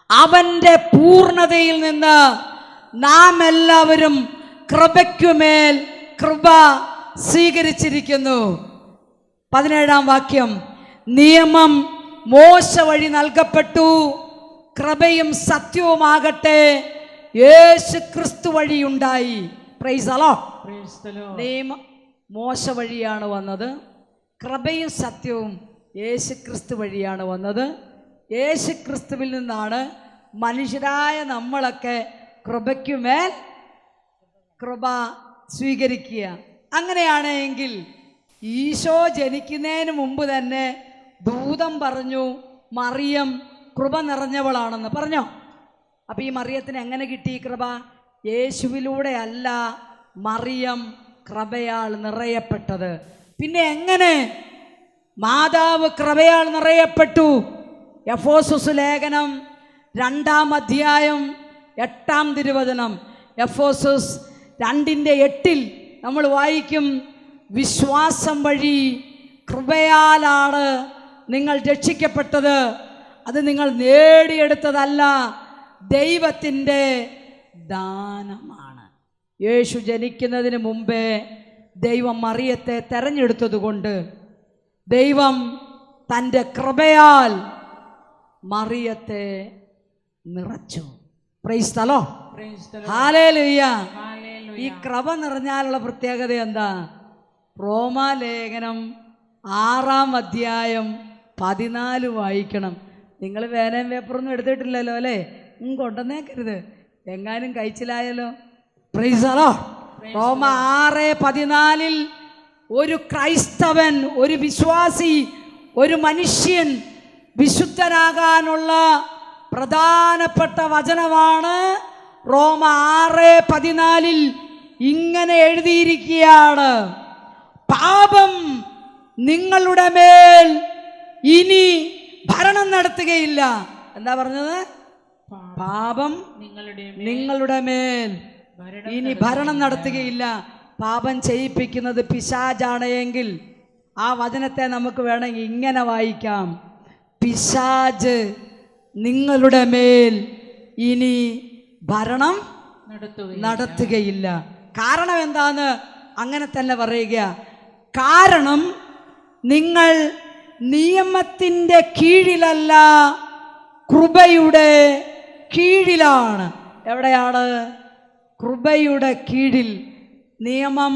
അവൻ്റെ പൂർണ്ണതയിൽ നിന്ന് നാം എല്ലാവരും കൃപയ്ക്കുമേൽ കൃപ സ്വീകരിച്ചിരിക്കുന്നു. 17-ാം വാക്യം, നിയമം മോശ വഴി നൽകപ്പെട്ടു, കൃപയും സത്യവുമാകട്ടെ യേശു ക്രിസ്തു വഴിയുണ്ടായി. Price the Lord. നിയമം മോശ വഴിയാണ് വന്നത്, കൃപയും സത്യവും യേശു ക്രിസ്തു വഴിയാണ് വന്നത്. യേശു ക്രിസ്തുവിൽ നിന്നാണ് മനുഷ്യരായ നമ്മളൊക്കെ കൃപയ്ക്കുമേൽ കൃപ സ്വീകരിക്കുക. അങ്ങനെയാണെങ്കിൽ ഈശോ ജനിക്കുന്നതിന് മുമ്പ് തന്നെ ദൂതൻ പറഞ്ഞു മറിയം കൃപ നിറഞ്ഞവളാണെന്ന്. പറഞ്ഞോ? അപ്പം ഈ മറിയത്തിന് എങ്ങനെ കിട്ടി ഈ കൃപ? യേശുവിലൂടെ അല്ല മറിയം കൃപയാൽ നിറയപ്പെട്ടത്. പിന്നെ എങ്ങനെ മാതാവ് കൃപയാൽ നിറയപ്പെട്ടു? എഫോസസ് ലേഖനം 2-ാം അധ്യായം 8-ാം തിരുവചനം. എഫോസസ് 2:8 നമ്മൾ വായിക്കും, വിശ്വാസം വഴി കൃപയാലാണ് നിങ്ങൾ രക്ഷിക്കപ്പെട്ടത്, അത് നിങ്ങൾ നേടിയെടുത്തതല്ല, ദൈവത്തിൻ്റെ ദാനമാണ്. യേശു ജനിക്കുന്നതിന് മുമ്പേ ദൈവം മറിയത്തെ തെരഞ്ഞെടുത്തതുകൊണ്ട് ദൈവം തൻ്റെ കൃപയാൽ മറിയത്തെ നിറച്ചു. Price the lord. ഹല്ലേലൂയ. ഈ കൃപ നിറഞ്ഞാലുള്ള പ്രത്യേകത എന്താ? റോമാലേഖനം 6-ാം അധ്യായം 14 വായിക്കണം. നിങ്ങൾ പേനയും പേപ്പറൊന്നും എടുത്തിട്ടില്ലല്ലോ അല്ലേ? കൊണ്ടുവന്നേക്കരുത്, എങ്ങാനും കഴിച്ചിലായല്ലോ. Praise the lord. റോമ 6:14 ഒരു ക്രൈസ്തവൻ, ഒരു വിശ്വാസി, ഒരു മനുഷ്യൻ വിശുദ്ധനാകാനുള്ള പ്രധാനപ്പെട്ട വചനമാണ്. റോമ 6:14 ഇങ്ങനെ എഴുതിയിരിക്കുകയാണ്, പാപം നിങ്ങളുടെ മേൽ ഇനി ഭരണം നടത്തുകയില്ല. എന്താ പറഞ്ഞത്? പാപം നിങ്ങളുടെ മേൽ ഇനി ഭരണം നടത്തുകയില്ല. പാപം ചെയ്യിപ്പിക്കുന്നത് പിശാചാണ് എങ്കിൽ ആ വചനത്തെ നമുക്ക് വേണമെങ്കിൽ ഇങ്ങനെ വായിക്കാം: പിശാച് നിങ്ങളുടെ മേൽ ഇനി ഭരണം നടത്തുകയില്ല. കാരണം എന്താന്ന് അങ്ങനെ തന്നെ പറയുക. കാരണം നിങ്ങൾ നിയമത്തിൻ്റെ കീഴിലല്ല, കൃപയുടെ കീഴിലാണ്. എവിടെയാണ്? കൃപയുടെ കീഴിൽ. നിയമം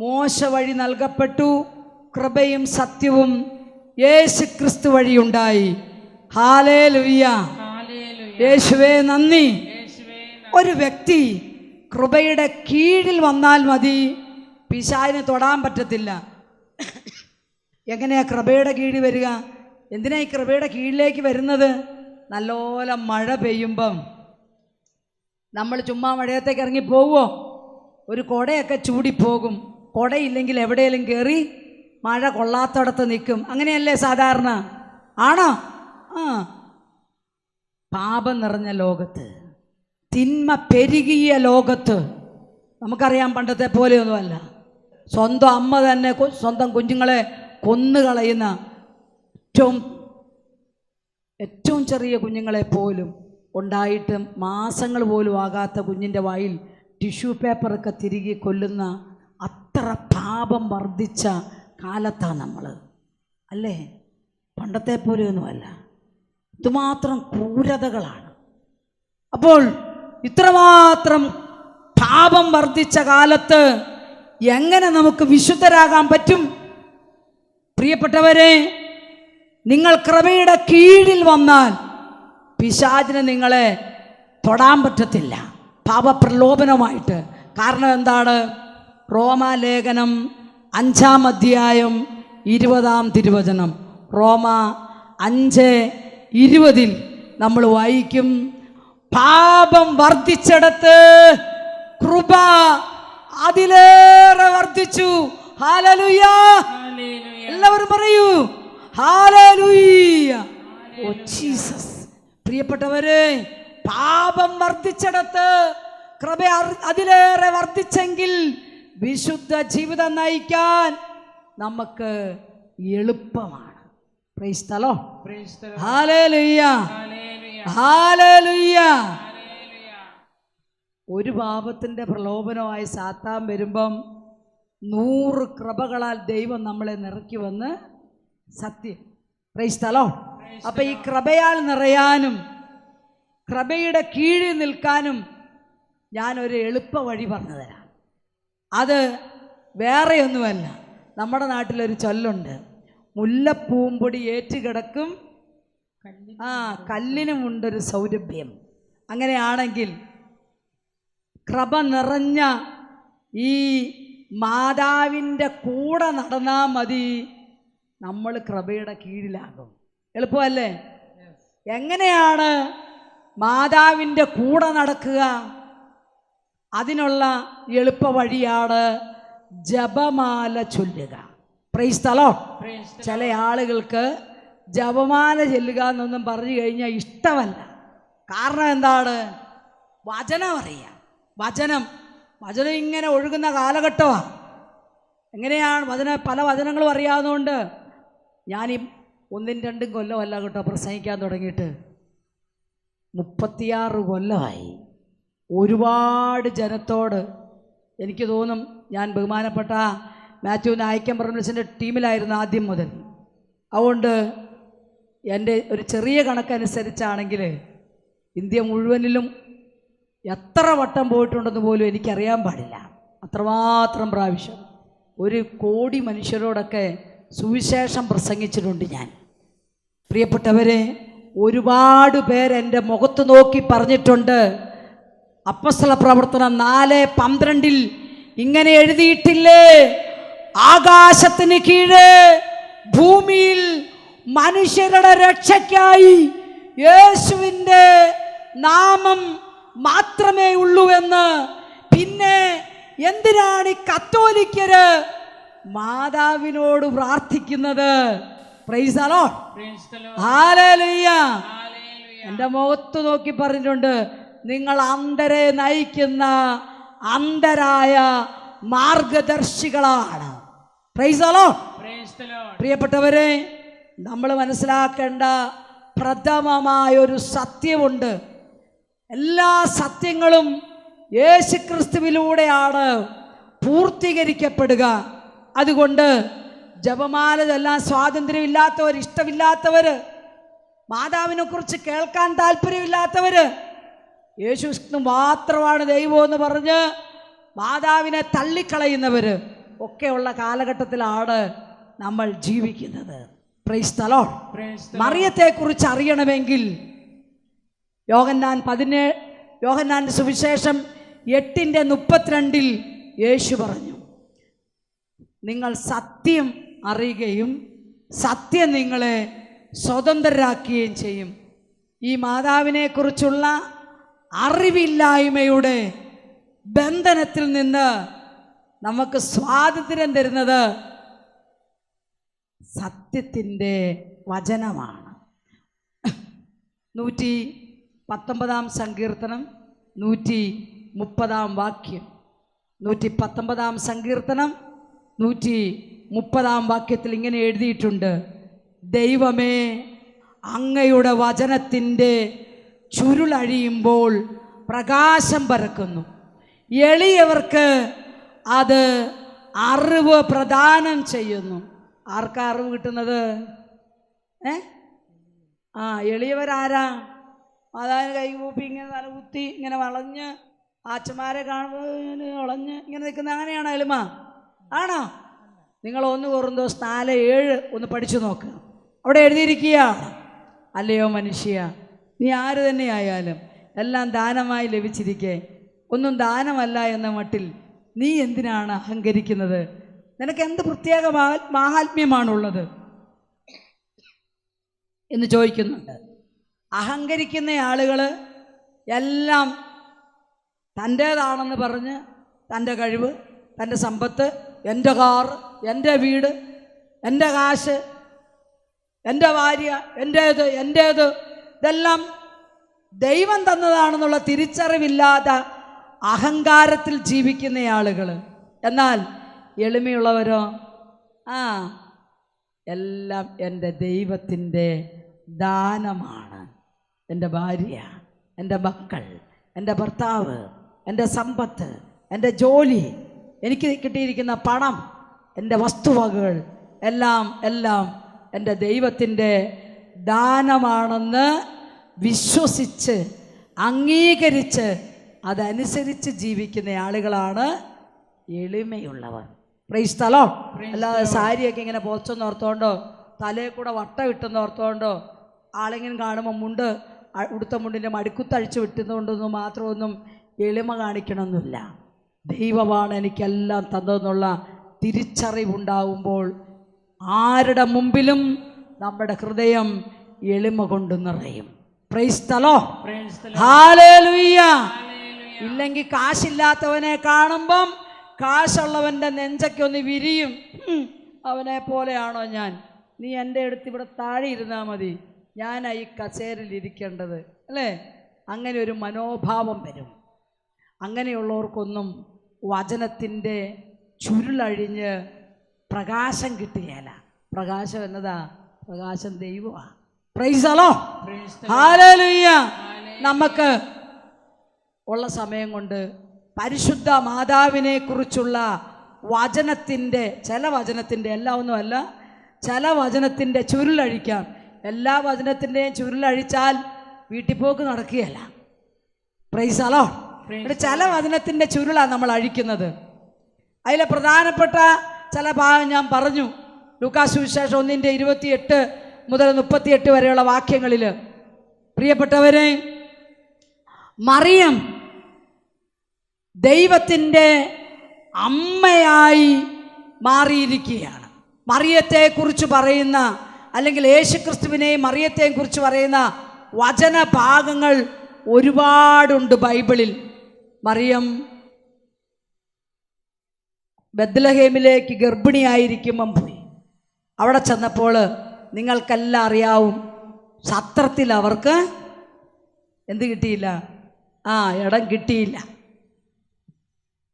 മോശ വഴി നൽകപ്പെട്ടു, കൃപയും സത്യവും യേശു ക്രിസ്തു വഴിയുണ്ടായി. ഹല്ലേലൂയ, യേശുവേ നന്ദി. ഒരു വ്യക്തി കൃപയുടെ കീഴിൽ വന്നാൽ മതി, പിശാചിനെ തൊടാൻ പറ്റത്തില്ല. എങ്ങനെയാ കൃപയുടെ കീഴിൽ വരിക? എന്തിനാ ഈ കൃപയുടെ കീഴിലേക്ക് വരുന്നത്? നല്ലോല മഴ പെയ്യുമ്പം നമ്മൾ ചുമ്മാ മഴയത്തേക്ക് ഇറങ്ങി പോവുമോ? ഒരു കുടയൊക്കെ ചൂടിപ്പോകും. കുടയില്ലെങ്കിൽ എവിടെയെങ്കിലും കയറി മഴ കൊള്ളാത്തടത്ത് നിൽക്കും. അങ്ങനെയല്ലേ സാധാരണ? ആണോ? പാപം നിറഞ്ഞ ലോകത്ത്, തിന്മ പെരുകിയ ലോകത്ത്, നമുക്കറിയാം പണ്ടത്തെ പോലെയൊന്നുമല്ല. സ്വന്തം അമ്മ തന്നെ സ്വന്തം കുഞ്ഞുങ്ങളെ കൊന്നുകളയുന്ന, ഏറ്റവും ചെറിയ കുഞ്ഞുങ്ങളെ പോലും ഉണ്ടായിട്ട് മാസങ്ങൾ പോലും ആകാത്ത കുഞ്ഞിൻ്റെ വായിൽ ടിഷ്യൂ പേപ്പറൊക്കെ തിരികെ കൊല്ലുന്ന അത്ര പാപം വർദ്ധിച്ച കാലത്താണ് നമ്മൾ, അല്ലേ? പണ്ടത്തെ പോലെയൊന്നുമല്ല. ഇതുമാത്രം ക്രൂരതകളാണ്. അപ്പോൾ ഇത്രമാത്രം പാപം വർദ്ധിച്ച കാലത്ത് എങ്ങനെ നമുക്ക് വിശുദ്ധരാകാൻ പറ്റും? പ്രിയപ്പെട്ടവരെ, നിങ്ങൾ കൃപയുടെ കീഴിൽ വന്നാൽ പിശാചിന് നിങ്ങളെ തൊടാൻ പറ്റത്തില്ല പാപപ്രലോഭനമായിട്ട്. കാരണം എന്താണ്? റോമാലേഖനം 5-ാം അധ്യായം 20-ാം തിരുവചനം. റോമ 5:20 നമ്മൾ വായിക്കും: പാപം വർദ്ധിച്ചിടത്ത് കൃപ അതിലേറെ വർദ്ധിച്ചു. ഹല്ലേലൂയ! എല്ലാവരും പറയൂ ഹല്ലേലൂയ! Oh Jesus! പ്രിയപ്പെട്ടവരെ, പാപം വർദ്ധിച്ചിടത്ത് കൃപ അതിലേറെ വർദ്ധിച്ചെങ്കിൽ വിശുദ്ധ ജീവിതം നയിക്കാൻ നമുക്ക് എളുപ്പമാണ്. Price the lord. Hallelujah, hallelujah. ഒരു പാപത്തിൻ്റെ പ്രലോഭനമായി സാത്താൻ വരുമ്പം 100 കൃപകളാൽ ദൈവം നമ്മളെ നിറക്കി വന്ന് സത്യം. Price the Lord. അപ്പം ഈ കൃപയാൽ നിറയാനും കൃപയുടെ കീഴിൽ നിൽക്കാനും ഞാനൊരു എളുപ്പ വഴി പറഞ്ഞു തരാം. അത് വേറെയൊന്നുമല്ല. നമ്മുടെ നാട്ടിലൊരു ചൊല്ലുണ്ട്: മുല്ലപ്പൂമ്പൊടി ഏറ്റുകിടക്കും കല്ലിനുമുണ്ടൊരു സൗരഭ്യം. അങ്ങനെയാണെങ്കിൽ കൃപ നിറഞ്ഞ ഈ മാതാവിൻ്റെ കൂടെ നടന്നാൽ മതി, നമ്മൾ കൃപയുടെ കീഴിലാകും. എളുപ്പമല്ലേ? എങ്ങനെയാണ് മാതാവിൻ്റെ കൂടെ നടക്കുക? അതിനുള്ള എളുപ്പ വഴിയാണ് ജപമാല ചൊല്ലുക. Price the Lord. ചില ആളുകൾക്ക് ജപമാല ചൊല്ലുക എന്നൊന്നും പറഞ്ഞു കഴിഞ്ഞാൽ ഇഷ്ടമല്ല. കാരണം എന്താണ്? വചനം അറിയാം. വചനം ഇങ്ങനെ ഒഴുകുന്ന കാലഘട്ടമാണ്. എങ്ങനെയാണ് പല വചനങ്ങളും അറിയാവുന്നതുകൊണ്ട് ഞാൻ 1-2 കൊല്ലമല്ല കേട്ടോ പ്രസംഗിക്കാൻ തുടങ്ങിയിട്ട്, 36 കൊല്ലമായി. ഒരുപാട് ജനത്തോട് എനിക്ക് തോന്നും, ഞാൻ ബഹുമാനപ്പെട്ട മാത്യു നായിക്കൻ ബ്രദേഴ്സിൻ്റെ ടീമിലായിരുന്നു ആദ്യം മുതൽ. അതുകൊണ്ട് എൻ്റെ ഒരു ചെറിയ കണക്കനുസരിച്ചാണെങ്കിൽ ഇന്ത്യ മുഴുവനിലും എത്ര വട്ടം പോയിട്ടുണ്ടെന്ന് പോലും എനിക്കറിയാൻ പാടില്ല. അത്രമാത്രം പ്രാവശ്യം 1 കോടി മനുഷ്യരോടൊക്കെ സുവിശേഷം പ്രസംഗിച്ചിട്ടുണ്ട് ഞാൻ. പ്രിയപ്പെട്ടവരെ, ഒരുപാട് പേര് എൻ്റെ മുഖത്ത് നോക്കി പറഞ്ഞിട്ടുണ്ട്, അപ്പോസ്തല പ്രവർത്തനം 4:12 ഇങ്ങനെ എഴുതിയിട്ടില്ലേ: ആകാശത്തിന് കീഴെ ഭൂമിയിൽ മനുഷ്യരുടെ രക്ഷയ്ക്കായി യേശുവിൻ്റെ നാമം മാത്രമേ ഉള്ളൂ എന്ന്. പിന്നെ എന്തിനാണ് ഈ കത്തോലിക്കര് മാതാവിനോട് പ്രാർത്ഥിക്കുന്നത്? Praise the lord. ഹല്ലേലൂയ. എൻ്റെ മുഖത്ത് നോക്കി പറഞ്ഞിട്ടുണ്ട്, നിങ്ങൾ അന്ധരെ നയിക്കുന്ന അന്ധരായ മാർഗദർശികളാണ്. Praise the lord. പ്രിയപ്പെട്ടവരെ, നമ്മൾ മനസ്സിലാക്കേണ്ട പ്രഥമമായൊരു സത്യമുണ്ട്. എല്ലാ സത്യങ്ങളും യേശുക്രിസ്തുവിലൂടെയാണ് പൂർത്തീകരിക്കപ്പെടുക. അതുകൊണ്ട് ജപമാല ചൊല്ലാൻ സ്വാതന്ത്ര്യമില്ലാത്തവർ, ഇഷ്ടമില്ലാത്തവർ, മാതാവിനെ കുറിച്ച് കേൾക്കാൻ താല്പര്യമില്ലാത്തവർ, യേശു മാത്രമാണ് ദൈവമെന്ന് പറഞ്ഞ് മാതാവിനെ തള്ളിക്കളയുന്നവർ ഒക്കെയുള്ള കാലഘട്ടത്തിലാണ് നമ്മൾ ജീവിക്കുന്നത്. Price the Lord. മറിയത്തെക്കുറിച്ച് അറിയണമെങ്കിൽ യോഹന്നാന്റെ സുവിശേഷം 8:32 യേശു പറഞ്ഞു, നിങ്ങൾ സത്യം അറിയുകയും സത്യം നിങ്ങളെ സ്വതന്ത്രരാക്കുകയും ചെയ്യും. ഈ മാതാവിനെക്കുറിച്ചുള്ള അറിവില്ലായ്മയുടെ ബന്ധനത്തിൽ നിന്ന് നമുക്ക് സ്വാതന്ത്ര്യം തരുന്നത് സത്യത്തിൻ്റെ വചനമാണ്. 119 സങ്കീർത്തനം 130 വാക്യം. 119 സങ്കീർത്തനം 130 വാക്യത്തിൽ ഇങ്ങനെ എഴുതിയിട്ടുണ്ട്, ദൈവമേ, അങ്ങയുടെ വചനത്തിൻ്റെ ചുരുളഴിയുമ്പോൾ പ്രകാശം പരക്കുന്നു. എളിയവർക്ക് അത് അറിവ് പ്രദാനം ചെയ്യുന്നു. ആർക്കാ അറിവ് കിട്ടുന്നത്? എളിയവരാരാ? അതായത് കൈകൂപ്പി ഇങ്ങനെ തലകുത്തി ഇങ്ങനെ വളഞ്ഞ് ആച്ചമാരെ കാണുമ്പോൾ വളഞ്ഞ് ഇങ്ങനെ നിൽക്കുന്ന അങ്ങനെയാണോ എളിമ? ആണോ? നിങ്ങൾ 1 കൊറിന്തോസ് 4:7 ഒന്ന് പഠിച്ചു നോക്കുക. അവിടെ എഴുതിയിരിക്കുകയാണ്, അല്ലയോ മനുഷ്യ, നീ ആര് തന്നെയായാലും എല്ലാം ദാനമായി ലഭിച്ചിരിക്കെ ഒന്നും ദാനമല്ല എന്ന മട്ടിൽ നീ എന്തിനാണ് അഹങ്കരിക്കുന്നത്? നിനക്ക് എന്ത് പ്രത്യേക മാഹാത്മ്യമാണുള്ളത് എന്ന് ചോദിക്കുന്നുണ്ട്. അഹങ്കരിക്കുന്ന ആളുകൾ എല്ലാം തൻ്റേതാണെന്ന് പറഞ്ഞ് തൻ്റെ കഴിവ്, തൻ്റെ സമ്പത്ത്, എൻ്റെ കാർ, എൻ്റെ വീട്, എൻ്റെ കാശ്, എൻ്റെ ഭാര്യ, എൻ്റേത് ഇതെല്ലാം ദൈവം തന്നതാണെന്നുള്ള തിരിച്ചറിവില്ലാത്ത അഹങ്കാരത്തിൽ ജീവിക്കുന്ന ആളുകൾ. എന്നാൽ എളിമയുള്ളവരോ, എല്ലാം എൻ്റെ ദൈവത്തിൻ്റെ ദാനമാണ്. എൻ്റെ ഭാര്യ, എൻ്റെ മക്കൾ, എൻ്റെ ഭർത്താവ്, എൻ്റെ സമ്പത്ത്, എൻ്റെ ജോലി, എനിക്ക് കിട്ടിയിരിക്കുന്ന പണം, എൻ്റെ വസ്തുവകകൾ എല്ലാം എൻ്റെ ദൈവത്തിൻ്റെ ദാനമാണെന്ന് വിശ്വസിച്ച് അംഗീകരിച്ച് അതനുസരിച്ച് ജീവിക്കുന്ന ആളുകളാണ് എളിമയുള്ളവർ. Price the Lord. അല്ലാതെ സാരിയൊക്കെ ഇങ്ങനെ പോച്ചൊന്ന് ഓർത്തോണ്ടോ തലയിൽ കൂടെ വട്ടം ഇട്ടെന്ന് ഓർത്തോണ്ടോ ആളെങ്കിലും കാണുമ്പോൾ ഉടുത്ത മുണ്ടിൻ്റെ മടിക്കുത്തഴിച്ച് വിട്ടുന്നതുകൊണ്ടൊന്നും മാത്രമൊന്നും എളിമ കാണിക്കണമെന്നില്ല. ദൈവമാണ് എനിക്കെല്ലാം തന്നതെന്നുള്ള തിരിച്ചറിവുണ്ടാവുമ്പോൾ ആരുടെ മുമ്പിലും നമ്മുടെ ഹൃദയം എളിമ കൊണ്ട് നിറയും. Price the lord. ഹല്ലേലൂയ. ഇല്ലെങ്കിൽ കാശില്ലാത്തവനെ കാണുമ്പം കാശുള്ളവൻ്റെ നെഞ്ചക്കൊന്ന് വിരിയും. അവനെ പോലെയാണോ ഞാൻ? നീ എൻ്റെ അടുത്ത് ഇവിടെ താഴെ ഇരുന്നാൽ മതി, ഞാനാ ഈ കസേരയിൽ ഇരിക്കേണ്ടത്, അല്ലേ? അങ്ങനെ ഒരു മനോഭാവം വരും. അങ്ങനെയുള്ളവർക്കൊന്നും വചനത്തിൻ്റെ ചുരുളഴിഞ്ഞ് പ്രകാശം കിട്ടുകയില്ല. പ്രകാശം എന്നതാ? പ്രകാശം ദൈവമാണ്. Price the lord. ഹല്ലേലൂയ. നമുക്ക് ഉള്ള സമയം കൊണ്ട് പരിശുദ്ധ മാതാവിനെ കുറിച്ചുള്ള വചനത്തിൻ്റെ ചില വചനത്തിൻ്റെ എല്ലാം ഒന്നുമല്ല, ചില വചനത്തിൻ്റെ ചുരുളഴിക്കാം. എല്ലാ വചനത്തിൻ്റെയും ചുരുളഴിച്ചാൽ വീട്ടിൽ പോക്ക് നടക്കുകയല്ല. Price the Lord. ഇവിടെ ചില വചനത്തിൻ്റെ ചുരുളാണ് നമ്മൾ അഴിക്കുന്നത്. അതിലെ പ്രധാനപ്പെട്ട ചില ഭാഗം ഞാൻ പറഞ്ഞു. ലൂക്കാസ് സുവിശേഷം 1:28 മുതൽ 38 വരെയുള്ള വാക്യങ്ങളിൽ, പ്രിയപ്പെട്ടവരെ, മറിയം ദൈവത്തിൻ്റെ അമ്മയായി മാറിയിരിക്കുകയാണ്. മറിയത്തെക്കുറിച്ച് പറയുന്ന, അല്ലെങ്കിൽ യേശുക്രിസ്തുവിനെയും മറിയത്തെയും കുറിച്ച് പറയുന്ന വചനഭാഗങ്ങൾ ഒരുപാടുണ്ട് ബൈബിളിൽ. മറിയം ബത്ലഹേമിലേക്ക് ഗർഭിണിയായിരിക്കുമ്പം പോയി. അവിടെ ചെന്നപ്പോൾ നിങ്ങൾക്കെല്ലാം അറിയാവും, സത്രത്തിൽ അവർക്ക് എന്ത് കിട്ടിയില്ല? ഇടം കിട്ടിയില്ല.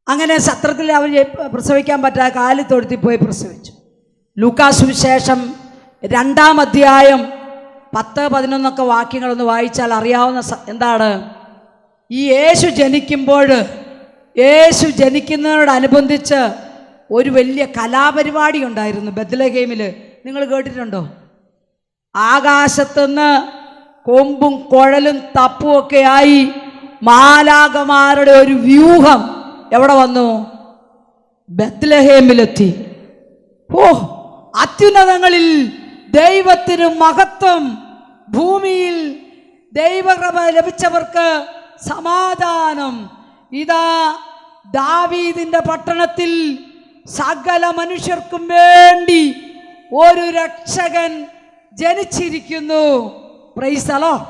അങ്ങനെ സത്രത്തിൽ അവർ പ്രസവിക്കാൻ പറ്റാതെ കാലി തൊഴുത്തിൽ പോയി പ്രസവിച്ചു. ലൂക്കാ സുവിശേഷം 2-ാം അധ്യായം 10-11 വാക്യങ്ങളൊന്ന് വായിച്ചാൽ അറിയാവുന്ന എന്താണ്? ഈ യേശു ജനിക്കുന്നതിനോടനുബന്ധിച്ച് ഒരു വലിയ കലാപരിപാടി ഉണ്ടായിരുന്നു ബെത്ലഹേമിൽ. നിങ്ങൾ കേട്ടിട്ടുണ്ടോ? ആകാശത്തുനിന്ന് കൊമ്പും കുഴലും തപ്പുമൊക്കെ ആയി മാലാഖമാരുടെ ഒരു വ്യൂഹം എവിടെ വന്നു? ബെത്ലഹേമിലെത്തി. അത്യുന്നതങ്ങളിൽ ദൈവത്തിന് മഹത്വം, ഭൂമിയിൽ ദൈവകൃപ ലഭിച്ചവർക്ക് സമാധാനം. ഇതാ ദാവീദിന്റെ പട്ടണത്തിൽ സകല മനുഷ്യർക്കും വേണ്ടി ഒരു രക്ഷകൻ ജനിച്ചിരിക്കുന്നു. Price the Lord.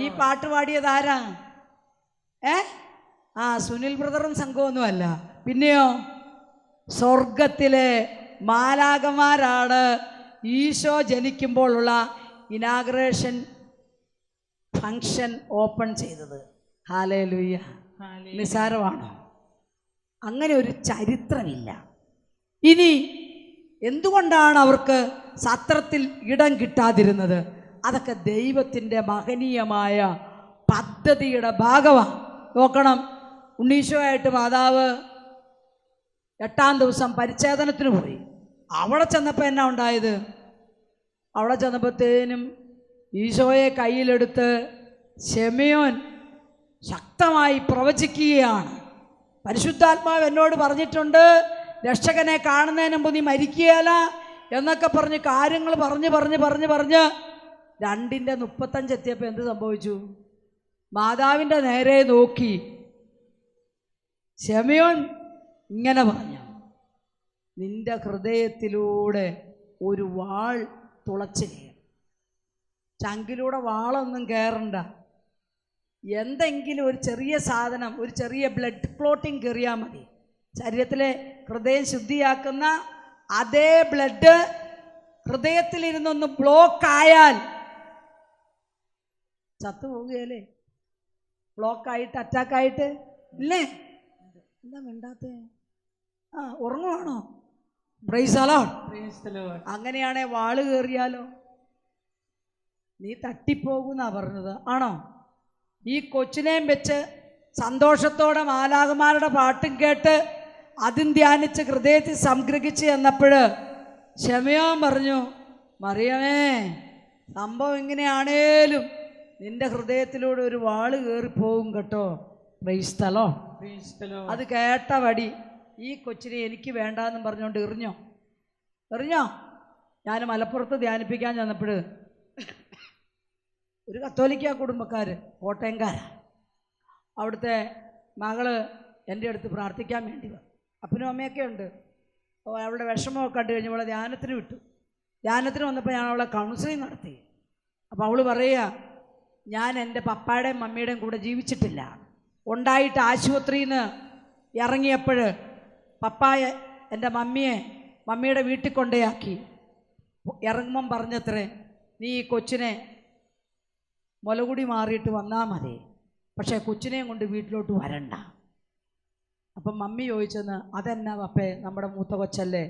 ഈ പാട്ട് പാടിയത് ആരാ? സുനിൽ ബ്രദറും സംഘമൊന്നുമല്ല. പിന്നെയോ സ്വർഗത്തിലെ മാലാഖമാരാണ് ഈശോ ജനിക്കുമ്പോഴുള്ള ഇനാഗ്രേഷൻ ഫംഗ്ഷൻ ഓപ്പൺ ചെയ്തത്. ഹല്ലേലൂയ. നിസാരമാണോ? അങ്ങനെ ഒരു ചരിത്രമില്ല. ഇനി എന്തുകൊണ്ടാണ് അവർക്ക് സത്രത്തിൽ ഇടം കിട്ടാതിരുന്നത്? അതൊക്കെ ദൈവത്തിൻ്റെ മഹനീയമായ പദ്ധതിയുടെ ഭാഗമാണ്. നോക്കണം, ഉണ്ണീശോയായിട്ട് മാതാവ് 8-ാം ദിവസം പരിച്ഛേദനത്തിന് പോയി. അവിടെ ചെന്നപ്പോൾ എന്നാ ഉണ്ടായത്? അവിടെ ചെന്നപ്പോഴത്തേനും ഈശോയെ കയ്യിലെടുത്ത് ശിമയോൻ ശക്തമായി പ്രവചിക്കുകയാണ്. പരിശുദ്ധാത്മാവ് എന്നോട് പറഞ്ഞിട്ടുണ്ട്, രക്ഷകനെ കാണുന്നതിന് മുമ്പ് നീ മരിക്കുകയല്ല എന്നൊക്കെ പറഞ്ഞ് കാര്യങ്ങൾ പറഞ്ഞ് 2:35 എത്തിയപ്പോൾ എന്ത് സംഭവിച്ചു? മാതാവിൻ്റെ നേരെ നോക്കി ശിമയോൻ ഇങ്ങനെ പറഞ്ഞു, നിന്റെ ഹൃദയത്തിലൂടെ ഒരു വാൾ തുളച്ച് കയറും. ചങ്കിലൂടെ വാളൊന്നും കയറണ്ട, എന്തെങ്കിലും ഒരു ചെറിയ സാധനം, ഒരു ചെറിയ ബ്ലഡ് ക്ലോട്ടിങ് കയറിയാൽ മതി. ശരീരത്തിലെ ഹൃദയം ശുദ്ധിയാക്കുന്ന അതേ ബ്ലഡ് ഹൃദയത്തിലിരുന്നൊന്ന് ബ്ലോക്കായാൽ ചത്തുപോവുകയല്ലേ? ബ്ലോക്കായിട്ട്, അറ്റാക്കായിട്ട് ഇല്ലേ? എന്താ വേണ്ടാത്ത? ഉറങ്ങുവാണോ? Praise the lord. അങ്ങനെയാണെ വാള് കയറിയാലോ? നീ തട്ടിപ്പോകുന്നാ പറഞ്ഞത്, ആണോ? ഈ കൊച്ചിനെയും വെച്ച് സന്തോഷത്തോടെ മാലാഖമാരുടെ പാട്ടും കേട്ട് അതും ധ്യാനിച്ച് ഹൃദയത്തിൽ സംഗ്രഹിച്ച് എന്നപ്പോൾ ശിമയോൻ പറഞ്ഞു, മറിയമേ, സംഭവം ഇങ്ങനെയാണേലും നിന്റെ ഹൃദയത്തിലൂടെ ഒരു വാള് കയറിപ്പോകും കേട്ടോ. Price the Lord. അത് കേട്ട വടി ഈ കൊച്ചിനെ എനിക്ക് വേണ്ടാന്നും പറഞ്ഞുകൊണ്ട് എറിഞ്ഞോ. ഞാൻ മലപ്പുറത്ത് ധ്യാനിപ്പിക്കാൻ ചെന്നപ്പോൾ ഒരു കത്തോലിക്ക കുടുംബക്കാർ, കോട്ടയംകാരാ, അവിടുത്തെ മകള് എൻ്റെ അടുത്ത് പ്രാർത്ഥിക്കാൻ വേണ്ടി വന്നു. അപ്പനും അമ്മയൊക്കെ ഉണ്ട്. അവളുടെ വിഷമമൊക്കെ കണ്ടു കഴിഞ്ഞ് അവളെ ധ്യാനത്തിന് വിട്ടു. ധ്യാനത്തിന് വന്നപ്പോൾ ഞാൻ അവളെ കൗൺസിലിംഗ് നടത്തി. അപ്പോൾ അവൾ പറയുക, ഞാൻ എൻ്റെ പപ്പായുടെയും മമ്മിയുടെയും കൂടെ ജീവിച്ചിട്ടില്ല. ഉണ്ടായിട്ട് ആശുപത്രിയിൽ നിന്ന് ഇറങ്ങിയപ്പോൾ പപ്പായെ എൻ്റെ മമ്മിയുടെ വീട്ടിൽ കൊണ്ടേയാക്കി. ഇറങ്ങുമ്പം പറഞ്ഞത്രേ, നീ ഈ കൊച്ചിനെ മുലകുടി മാറിയിട്ട് വന്നാൽ മതി, പക്ഷേ കൊച്ചിനെയും കൊണ്ട് വീട്ടിലോട്ട് വരണ്ട. അപ്പം മമ്മി ചോദിച്ചെന്ന്, അതെന്നാ പപ്പേ, നമ്മുടെ മൂത്ത കൊച്ചല്ലേ?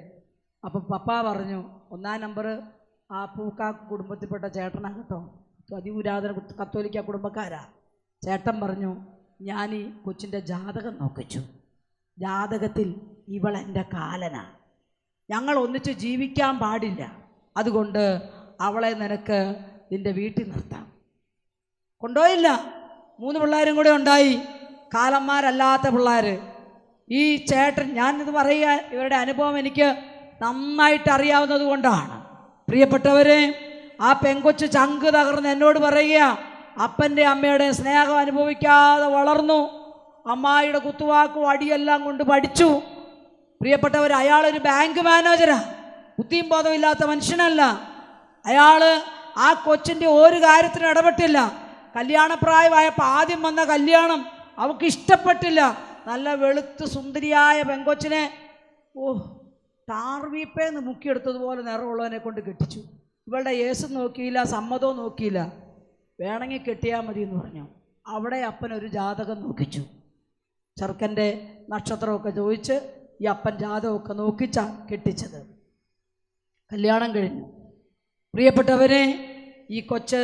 അപ്പം പപ്പ പറഞ്ഞു, 1-ാം നമ്പർ ആ പൂക്കാ കുടുംബത്തിൽപ്പെട്ട ചേട്ടനാണ് കേട്ടോ, അതിപുരാതന കത്തോലിക്ക കുടുംബക്കാരാ. ചേട്ടൻ പറഞ്ഞു, ഞാൻ ഈ കൊച്ചിൻ്റെ ജാതകം നോക്കിച്ചു. ജാതകത്തിൽ ഇവളെൻ്റെ കാലനാ, ഞങ്ങൾ ഒന്നിച്ച് ജീവിക്കാൻ പാടില്ല, അതുകൊണ്ട് അവളെ നിനക്ക് നിൻ്റെ വീട്ടിൽ നിർത്താം. കൊണ്ടുപോയില്ല. 3 പിള്ളേരും കൂടെ ഉണ്ടായി, കാലന്മാരല്ലാത്ത പിള്ളേർ. ഈ ചേട്ടൻ, ഞാനിത് പറയുക ഇവരുടെ അനുഭവം എനിക്ക് നന്നായിട്ട് അറിയാവുന്നത് കൊണ്ടാണ്. പ്രിയപ്പെട്ടവരെ, ആ പെങ്കൊച്ച് ചങ്ക് തകർന്ന് എന്നോട് പറയുക, അപ്പൻ്റെ അമ്മയുടെ സ്നേഹം അനുഭവിക്കാതെ വളർന്നു, അമ്മായിയുടെ കുത്തുവാക്കും അടിയെല്ലാം കൊണ്ട് പഠിച്ചു. പ്രിയപ്പെട്ടവർ, അയാളൊരു ബാങ്ക് മാനേജരാണ്, ബുദ്ധിയും ബോധമില്ലാത്ത മനുഷ്യനല്ല. അയാൾ ആ കൊച്ചിൻ്റെ ഒരു കാര്യത്തിനും ഇടപെട്ടില്ല. കല്യാണപ്രായമായപ്പോൾ ആദ്യം വന്ന കല്യാണം അവൾക്ക് ഇഷ്ടപ്പെട്ടില്ല. നല്ല വെളുത്ത് സുന്ദരിയായ പെങ്കൊച്ചിനെ ടാർവീപ്പേന്ന് മുക്കിയെടുത്തതുപോലെ നിറമുള്ളവനെ കൊണ്ട് കെട്ടിച്ചു. ഇവളുടെ യേശു നോക്കിയില്ല, സമ്മതവും നോക്കിയില്ല. വേണമെങ്കിൽ കെട്ടിയാൽ മതി എന്ന് പറഞ്ഞു. അവിടെ അപ്പൻ ഒരു ജാതകം നോക്കിച്ചു. ചെറുക്കൻ്റെ നക്ഷത്രമൊക്കെ ചോദിച്ച് ഈ അപ്പൻ ജാതകമൊക്കെ നോക്കിച്ചാണ് കെട്ടിച്ചത്. കല്യാണം കഴിഞ്ഞു. പ്രിയപ്പെട്ടവരെ, ഈ കൊച്ച്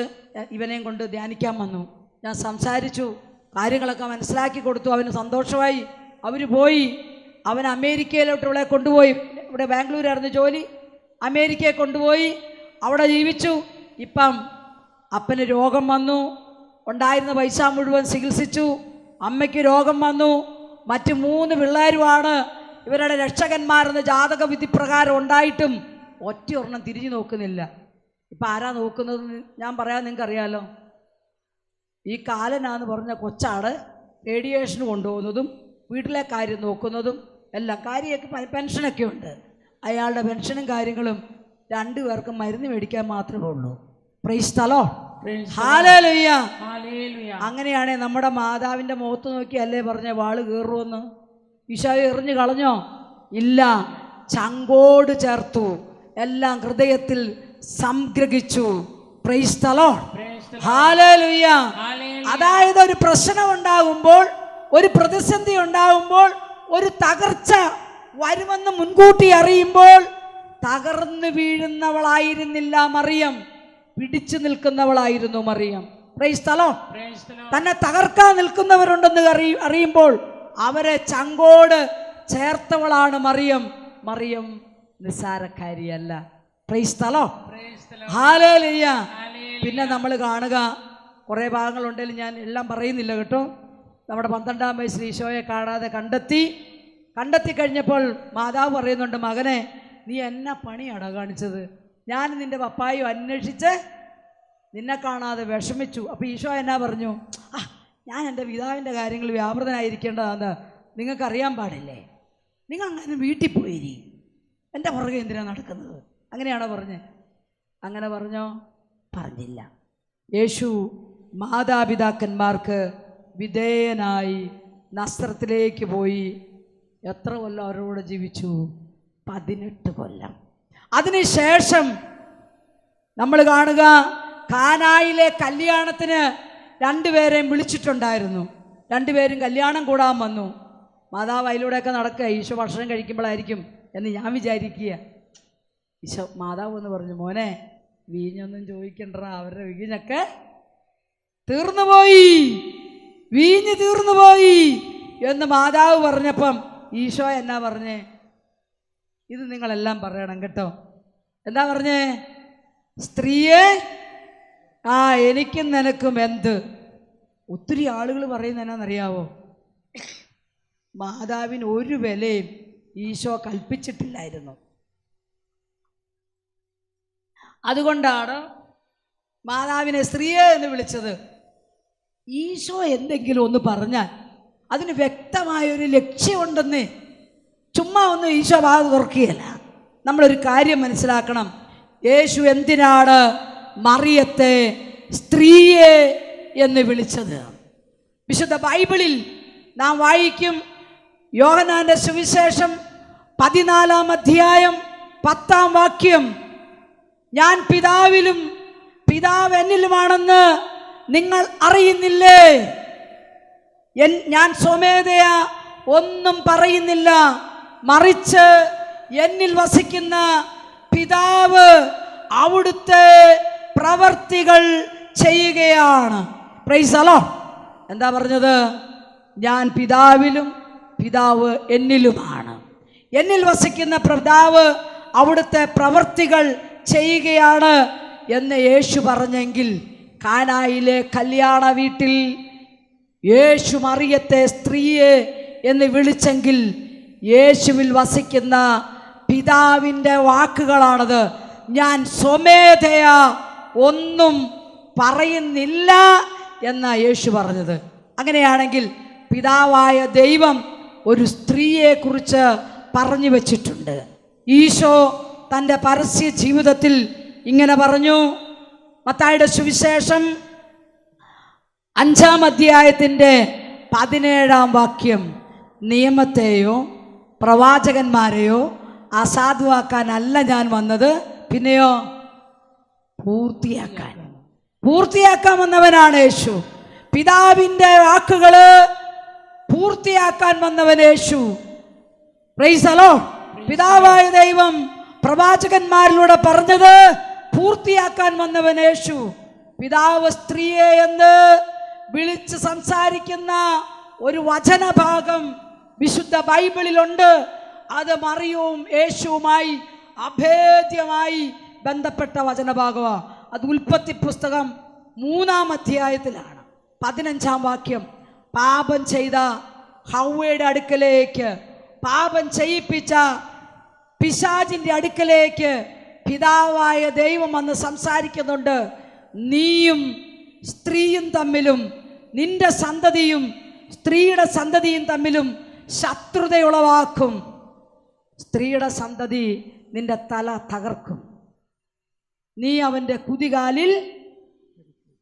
ഇവനെയും കൊണ്ട് ധ്യാനിക്കാൻ വന്നു. ഞാൻ സംസാരിച്ചു, കാര്യങ്ങളൊക്കെ മനസ്സിലാക്കി കൊടുത്തു. അവന് സന്തോഷമായി. അവർ പോയി. അവൻ അമേരിക്കയിലോട്ട് ഇവിടെ കൊണ്ടുപോയി. ഇവിടെ ബാംഗ്ലൂരായിരുന്നു ജോലി. അമേരിക്കയെ കൊണ്ടുപോയി. അവിടെ ജീവിച്ചു. ഇപ്പം അപ്പന് രോഗം വന്നു. ഉണ്ടായിരുന്ന പൈസ മുഴുവൻ ചികിത്സിച്ചു. അമ്മയ്ക്ക് രോഗം വന്നു. മറ്റ് 3 പിള്ളേരുമാണ് ഇവരുടെ രക്ഷകന്മാരെന്ന് ജാതക വിധി പ്രകാരം ഉണ്ടായിട്ടും ഒറ്റയൊരെണ്ണം തിരിഞ്ഞു നോക്കുന്നില്ല. ഇപ്പം ആരാ നോക്കുന്നത് ഞാൻ പറയാൻ നിങ്ങൾക്കറിയാലോ. ഈ കാലനാന്ന് പറഞ്ഞ കൊച്ചാണ് റേഡിയേഷന് കൊണ്ടുപോകുന്നതും വീട്ടിലെ കാര്യം നോക്കുന്നതും എല്ലാം. കാര്യമൊക്കെ പെൻഷനൊക്കെ ഉണ്ട്. അയാളുടെ പെൻഷനും കാര്യങ്ങളും 2 പേർക്കും മരുന്ന് മേടിക്കാൻ മാത്രമേ ഉള്ളൂ. Price the lord. ഹല്ലേലൂയ. അങ്ങനെയാണേ നമ്മുടെ മാതാവിൻ്റെ മുഖത്ത് നോക്കിയല്ലേ പറഞ്ഞ വാള് കീറുമെന്ന്. ഈശോയെ എറിഞ്ഞു കളഞ്ഞോ? ഇല്ല, ചങ്കോട് ചേർത്തു, എല്ലാം ഹൃദയത്തിൽ സംഗ്രഹിച്ചു. Praise the lord. ഹല്ലേലൂയ. അതായത് ഒരു പ്രശ്നം ഉണ്ടാകുമ്പോൾ, ഒരു പ്രതിസന്ധി ഉണ്ടാകുമ്പോൾ, ഒരു തകർച്ച വരുമെന്ന് മുൻകൂട്ടി അറിയുമ്പോൾ തകർന്നു വീഴുന്നവളായിരുന്നില്ല മറിയം, പിടിച്ചു നിൽക്കുന്നവളായിരുന്നു മറിയം. Praise the lord. തന്നെ തകർക്കാൻ നിൽക്കുന്നവരുണ്ടെന്ന് അറിയുമ്പോൾ അവരെ ചങ്കോട് ചേർത്തവളാണ് മറിയം. മറിയം നിസ്സാരക്കാരിയല്ല. Praise the lord. ഹല്ലേലൂയ. പിന്നെ നമ്മൾ കാണുക, കുറേ ഭാഗങ്ങളുണ്ടെങ്കിലും ഞാൻ എല്ലാം പറയുന്നില്ല കേട്ടോ. നമ്മുടെ 12-ാം വയസ്സിൽ ഈശോയെ കാണാതെ കണ്ടെത്തി കഴിഞ്ഞപ്പോൾ മാതാവ് പറയുന്നുണ്ട്, മകനെ നീ എന്നാ പണിയാണോ കാണിച്ചത്? ഞാൻ നിൻ്റെ പപ്പായും അന്വേഷിച്ച് നിന്നെ കാണാതെ വിഷമിച്ചു. അപ്പോൾ ഈശോ എന്നാ പറഞ്ഞു? ഞാൻ എൻ്റെ പിതാവിൻ്റെ കാര്യങ്ങൾ വ്യാപൃതനായിരിക്കേണ്ടതാണെന്ന് നിങ്ങൾക്കറിയാൻ പാടില്ലേ? നിങ്ങൾ അങ്ങനെ വീട്ടിൽ പോയിരി, എൻ്റെ പുറകെ എന്തിനാണ് നടക്കുന്നത്? അങ്ങനെയാണോ പറഞ്ഞത്? അങ്ങനെ പറഞ്ഞോ? പറഞ്ഞില്ല. യേശു മാതാപിതാക്കന്മാർക്ക് വിധേയനായി നസ്രത്തിലേക്ക് പോയി. എത്ര കൊല്ലം അവരോട് ജീവിച്ചു? 18 കൊല്ലം. അതിനുശേഷം നമ്മൾ കാണുക, കാനായിലെ കല്യാണത്തിന് 2 പേരെയും വിളിച്ചിട്ടുണ്ടായിരുന്നു. 2 പേരും കല്യാണം കൂടാൻ വന്നു. മാതാവ് അതിലൂടെയൊക്കെ നടക്കുക. ഈശോ ഭക്ഷണം കഴിക്കുമ്പോഴായിരിക്കും എന്ന് ഞാൻ വിചാരിക്കുക. ഈശോ മാതാവ് എന്ന് പറഞ്ഞു, മോനെ വീഞ്ഞൊന്നും ചോദിക്കണ്ട, അവരുടെ വീഞ്ഞൊക്കെ തീർന്നുപോയി, വീഞ്ഞ് തീർന്നുപോയി എന്ന് മാതാവ് പറഞ്ഞപ്പം ഈശോ എന്നാ പറഞ്ഞേ? ഇത് നിങ്ങളെല്ലാം പറയണം കേട്ടോ. എന്താ പറഞ്ഞേ? സ്ത്രീയെ, എനിക്കും നിനക്കും എന്ത്? ഒത്തിരി ആളുകൾ പറയുന്നത് എന്നാന്നറിയാവോ? മാതാവിന് ഒരു വിലയും ഈശോ കൽപ്പിച്ചിട്ടില്ലായിരുന്നു. അതുകൊണ്ടാണ് മാതാവിനെ സ്ത്രീയെ എന്ന് വിളിച്ചത്. ഈശോ എന്തെങ്കിലും ഒന്ന് പറഞ്ഞാൽ അതിന് വ്യക്തമായൊരു ലക്ഷ്യമുണ്ടെന്ന് ചുമ്മാ ഒന്നും ഈശോ വാ തുറക്കുകയല്ല. നമ്മളൊരു കാര്യം മനസ്സിലാക്കണം. യേശു എന്തിനാണ് മറിയത്തെ സ്ത്രീയെ എന്ന് വിളിച്ചത്? വിശുദ്ധ ബൈബിളിൽ നാം വായിക്കും, യോഹന്നാന്റെ സുവിശേഷം 14-ാം അധ്യായം 10-ാം വാക്യം, ഞാൻ പിതാവിലും പിതാവ് എന്നിലുമാണെന്ന് നിങ്ങൾ അറിയുന്നില്ലേ? ഞാൻ സ്വമേധയാ ഒന്നും പറയുന്നില്ല, മറിച്ച് എന്നിൽ വസിക്കുന്ന പിതാവ് അവിടുത്തെ പ്രവർത്തികൾ ചെയ്യുകയാണ്. Price the Lord. എന്താ പറഞ്ഞത്? ഞാൻ പിതാവിലും പിതാവ് എന്നിലുമാണ്. എന്നിൽ വസിക്കുന്ന പിതാവ് അവിടുത്തെ പ്രവർത്തികൾ ചെയ്യുകയാണ് എന്ന് യേശു പറഞ്ഞെങ്കിൽ, കാനായിലെ കല്യാണ വീട്ടിൽ യേശു മറിയത്തെ സ്ത്രീയെ എന്ന് വിളിച്ചെങ്കിൽ യേശുവിൽ വസിക്കുന്ന പിതാവിൻ്റെ വാക്കുകളാണത്. ഞാൻ സ്വമേധയാ ഒന്നും പറയുന്നില്ല എന്നാ യേശു പറഞ്ഞത്. അങ്ങനെയാണെങ്കിൽ പിതാവായ ദൈവം ഒരു സ്ത്രീയെക്കുറിച്ച് പറഞ്ഞു വച്ചിട്ടുണ്ട്. ഈശോ തൻ്റെ പരസ്യ ജീവിതത്തിൽ ഇങ്ങനെ പറഞ്ഞു. മത്തായിയുടെ സുവിശേഷം 5-ാം അധ്യായത്തിൻ്റെ 17-ാം വാക്യം, നിയമത്തെയോ പ്രവാചകന്മാരെയോ അസാധുവാക്കാനല്ല ഞാൻ വന്നത്, പിന്നെയോ പൂർത്തിയാക്കാൻ വന്നവനാണ് യേശു. പിതാവിൻ്റെ വാക്കുകള് പൂർത്തിയാക്കാൻ വന്നവൻ യേശു. Price the Lord. പിതാവായ ദൈവം പ്രവാചകന്മാരിലൂടെ പറഞ്ഞത് പൂർത്തിയാക്കാൻ വന്നവൻ യേശു. പിതാവ് സ്ത്രീയെ എന്ന് വിളിച്ച് സംസാരിക്കുന്ന ഒരു വചനഭാഗം വിശുദ്ധ ബൈബിളിലുണ്ട്. അത് മറിയവും യേശുവുമായി അഭേദ്യമായി ബന്ധപ്പെട്ട വചനഭാഗമാണ്. അത് ഉൽപ്പത്തി പുസ്തകം 3-ാം അധ്യായത്തിലാണ് 15-ാം വാക്യം. പാപം ചെയ്ത ഹവ്വയുടെ അടുക്കലേക്ക്, പാപം ചെയ്യിപ്പിച്ച പിശാചിൻ്റെ അടുക്കലേക്ക് പിതാവായ ദൈവം വന്ന് സംസാരിക്കുന്നുണ്ട്. നീയും സ്ത്രീയും തമ്മിലും നിന്റെ സന്തതിയും സ്ത്രീയുടെ സന്തതിയും തമ്മിലും ശത്രുതയുളവാക്കും. സ്ത്രീയുടെ സന്തതി നിന്റെ തല തകർക്കും, നീ അവൻ്റെ കുതികാലിൽ